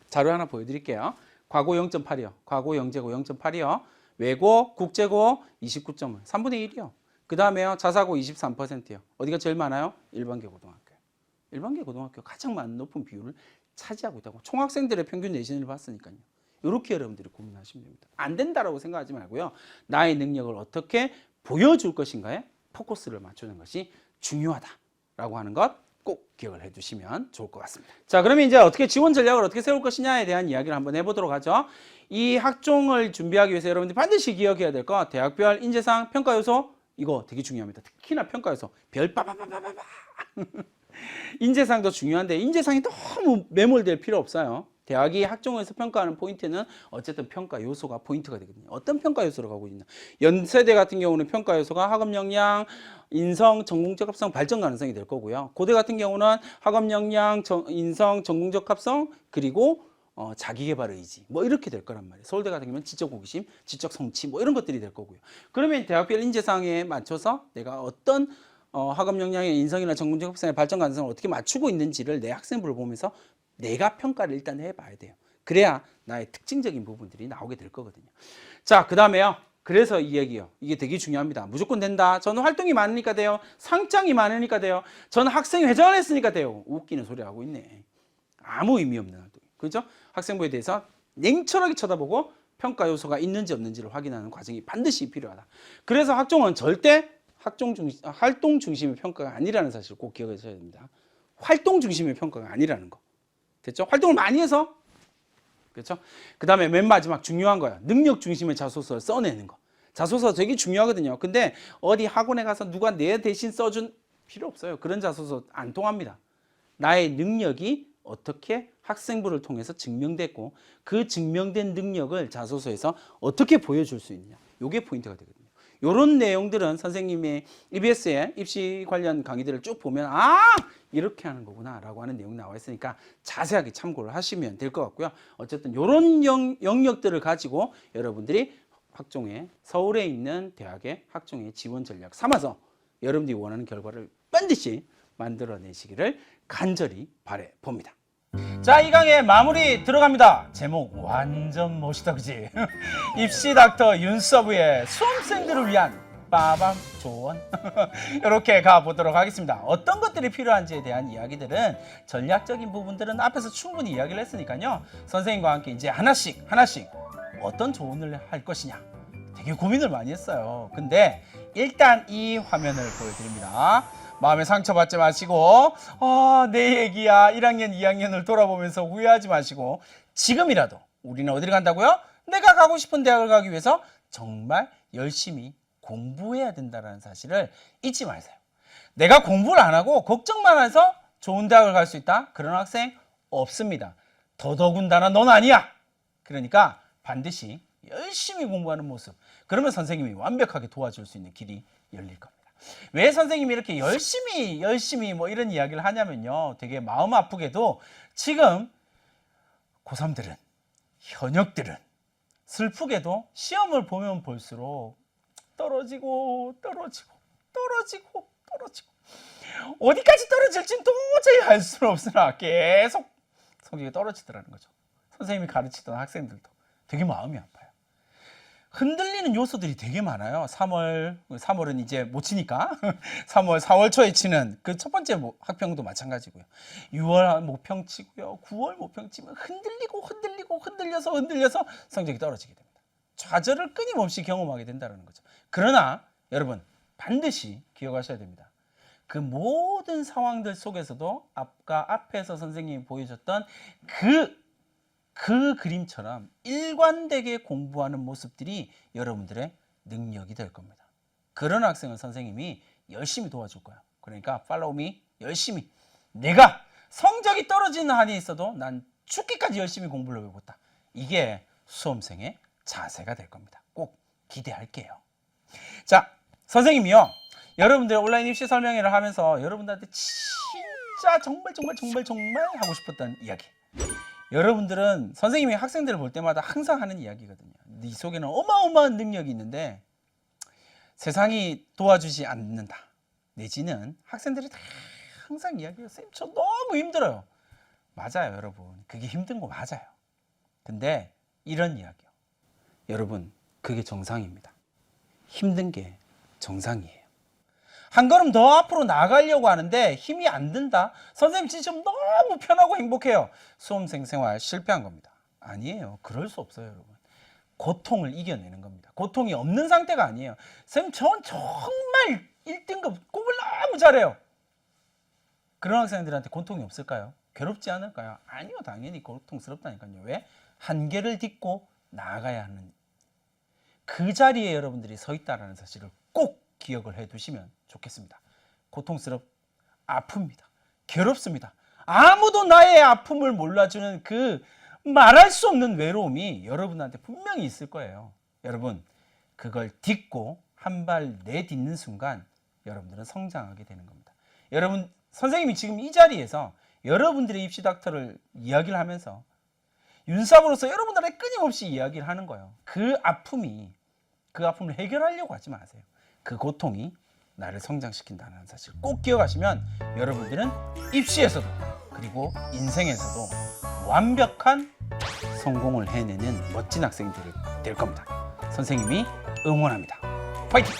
자료 하나 보여드릴게요. 과고 0.8이요. 과고 영재고 0.8이요. 외고, 국제고 29.5. 3분의 1이요. 그 다음에요. 자사고 23%요. 어디가 제일 많아요? 일반계 고등학교요. 일반계 고등학교가 가장 많은 높은 비율을 차지하고 있다고. 총학생들의 평균 내신을 봤으니까요. 이렇게 여러분들이 고민하시면 됩니다. 안 된다라고 생각하지 말고요. 나의 능력을 어떻게 보여줄 것인가에 포커스를 맞추는 것이 중요하다라고 하는 것 꼭 기억을 해두시면 좋을 것 같습니다. 자, 그러면 이제 어떻게 지원 전략을 어떻게 세울 것이냐에 대한 이야기를 한번 해보도록 하죠. 이 학종을 준비하기 위해서 여러분들이 반드시 기억해야 될 거, 대학별 인재상 평가 요소 이거 되게 중요합니다. 특히나 평가 요소 별 빠바바바바바 인재상도 중요한데 인재상이 너무 매몰될 필요 없어요. 대학이 학종에서 평가하는 포인트는 어쨌든 평가 요소가 포인트가 되거든요. 어떤 평가 요소로 가고 있냐. 연세대 같은 경우는 평가 요소가 학업 역량, 인성, 전공적 합성, 발전 가능성이 될 거고요. 고대 같은 경우는 학업 역량, 인성, 전공적 합성, 그리고 자기개발 의지 뭐 이렇게 될 거란 말이에요. 서울대 같은 경우는 지적 호기심, 지적 성취 뭐 이런 것들이 될 거고요. 그러면 대학별 인재상에 맞춰서 내가 어떤 학업 역량의 인성이나 전공적 흡상의 발전 가능성을 어떻게 맞추고 있는지를 내 학생부를 보면서 내가 평가를 일단 해봐야 돼요. 그래야 나의 특징적인 부분들이 나오게 될 거거든요. 자, 그 다음에요. 그래서 이 얘기요. 이게 되게 중요합니다. 무조건 된다. 저는 활동이 많으니까 돼요. 상장이 많으니까 돼요. 저는 학생회장을 했으니까 돼요. 웃기는 소리 하고 있네. 아무 의미 없는 활동. 그죠? 학생부에 대해서 냉철하게 쳐다보고 평가 요소가 있는지 없는지를 확인하는 과정이 반드시 필요하다. 그래서 학종은 절대 활동 중심의 평가가 아니라는 사실을 꼭 기억하셔야 됩니다. 활동 중심의 평가가 아니라는 거. 됐죠? 활동을 많이 해서 그렇죠? 그 다음에 맨 마지막 중요한 거야. 능력 중심의 자소서를 써내는 거. 자소서 되게 중요하거든요. 근데 어디 학원에 가서 누가 내 대신 써준 필요 없어요. 그런 자소서 안 통합니다. 나의 능력이 어떻게 학생부를 통해서 증명됐고 그 증명된 능력을 자소서에서 어떻게 보여줄 수 있느냐. 이게 포인트가 되거든요. 이런 내용들은 선생님의 EBS의 입시 관련 강의들을 쭉 보면 이렇게 하는 거구나 라고 하는 내용이 나와 있으니까 자세하게 참고를 하시면 될 것 같고요. 어쨌든 이런 영역들을 가지고 여러분들이 학종에 서울에 있는 대학의 학종의 지원 전략 삼아서 여러분들이 원하는 결과를 반드시 만들어내시기를 간절히 바래 봅니다. 자, 이 강의 마무리 들어갑니다. 제목 완전 멋있다, 그지? 입시 닥터 윤서부의 수험생들을 위한 빠밤 조언 이렇게 가보도록 하겠습니다. 어떤 것들이 필요한지에 대한 이야기들은 전략적인 부분들은 앞에서 충분히 이야기를 했으니까요. 선생님과 함께 이제 하나씩 어떤 조언을 할 것이냐 되게 고민을 많이 했어요. 근데 일단 이 화면을 보여드립니다. 마음에 상처받지 마시고 내 얘기야 1학년 2학년을 돌아보면서 후회하지 마시고 지금이라도 우리는 어디를 간다고요? 내가 가고 싶은 대학을 가기 위해서 정말 열심히 공부해야 된다는 사실을 잊지 마세요. 내가 공부를 안 하고 걱정만 해서 좋은 대학을 갈 수 있다? 그런 학생 없습니다. 더더군다나 넌 아니야. 그러니까 반드시 열심히 공부하는 모습. 그러면 선생님이 완벽하게 도와줄 수 있는 길이 열릴 겁니다. 왜 선생님이 이렇게 열심히 뭐 이런 이야기를 하냐면요. 되게 마음 아프게도 지금 고3들은, 현역들은 슬프게도 시험을 보면 볼수록 떨어지고 어디까지 떨어질지는 도저히 알 수는 없으나 계속 성적이 떨어지더라는 거죠. 선생님이 가르치던 학생들도 되게 마음이 아파요. 흔들리는 요소들이 되게 많아요. 3월은 이제 못 치니까 3월, 4월 초에 치는 그 첫 번째 학평도 마찬가지고요. 6월 모평 치고요. 9월 모평 치면 흔들려서 성적이 떨어지게 됩니다. 좌절을 끊임없이 경험하게 된다는 거죠. 그러나 여러분 반드시 기억하셔야 됩니다. 그 모든 상황들 속에서도 앞에서 선생님이 보여줬던 그 그림처럼 일관되게 공부하는 모습들이 여러분들의 능력이 될 겁니다. 그런 학생을 선생님이 열심히 도와줄 거야. 그러니까 팔로우 미 열심히. 내가 성적이 떨어지는 한이 있어도 난 죽기까지 열심히 공부를 해보겠다. 이게 수험생의 자세가 될 겁니다. 꼭 기대할게요. 자, 선생님이요. 여러분들 온라인 입시 설명회를 하면서 여러분들한테 진짜 정말 하고 싶었던 이야기. 여러분들은 선생님이 학생들을 볼 때마다 항상 하는 이야기거든요. 네 속에는 어마어마한 능력이 있는데 세상이 도와주지 않는다. 내지는 학생들이 다 항상 이야기해요. 쌤, 저 너무 힘들어요. 맞아요, 여러분. 그게 힘든 거 맞아요. 근데 이런 이야기요. 여러분, 그게 정상입니다. 힘든 게 정상이에요. 한 걸음 더 앞으로 나가려고 하는데 힘이 안 든다. 선생님 지금 너무 편하고 행복해요. 수험생 생활 실패한 겁니다. 아니에요. 그럴 수 없어요, 여러분. 고통을 이겨내는 겁니다. 고통이 없는 상태가 아니에요. 선생님 전 정말 1등급 공부를 너무 잘해요. 그런 학생들한테 고통이 없을까요? 괴롭지 않을까요? 아니요. 당연히 고통스럽다니까요. 왜? 한계를 딛고 나아가야 하는 그 자리에 여러분들이 서 있다는 사실을 꼭 기억을 해두시면 좋겠습니다. 아픕니다. 괴롭습니다. 아무도 나의 아픔을 몰라주는 그 말할 수 없는 외로움이 여러분한테 분명히 있을 거예요. 여러분, 그걸 딛고 한 발 내딛는 순간 여러분들은 성장하게 되는 겁니다. 여러분, 선생님이 지금 이 자리에서 여러분들의 입시 닥터를 이야기를 하면서 윤사부로서 여러분들에게 끊임없이 이야기를 하는 거예요. 그 아픔을 해결하려고 하지 마세요. 그 고통이 나를 성장시킨다는 사실 꼭 기억하시면 여러분들은 입시에서도 그리고 인생에서도 완벽한 성공을 해내는 멋진 학생들이 될 겁니다. 선생님이 응원합니다. 파이팅!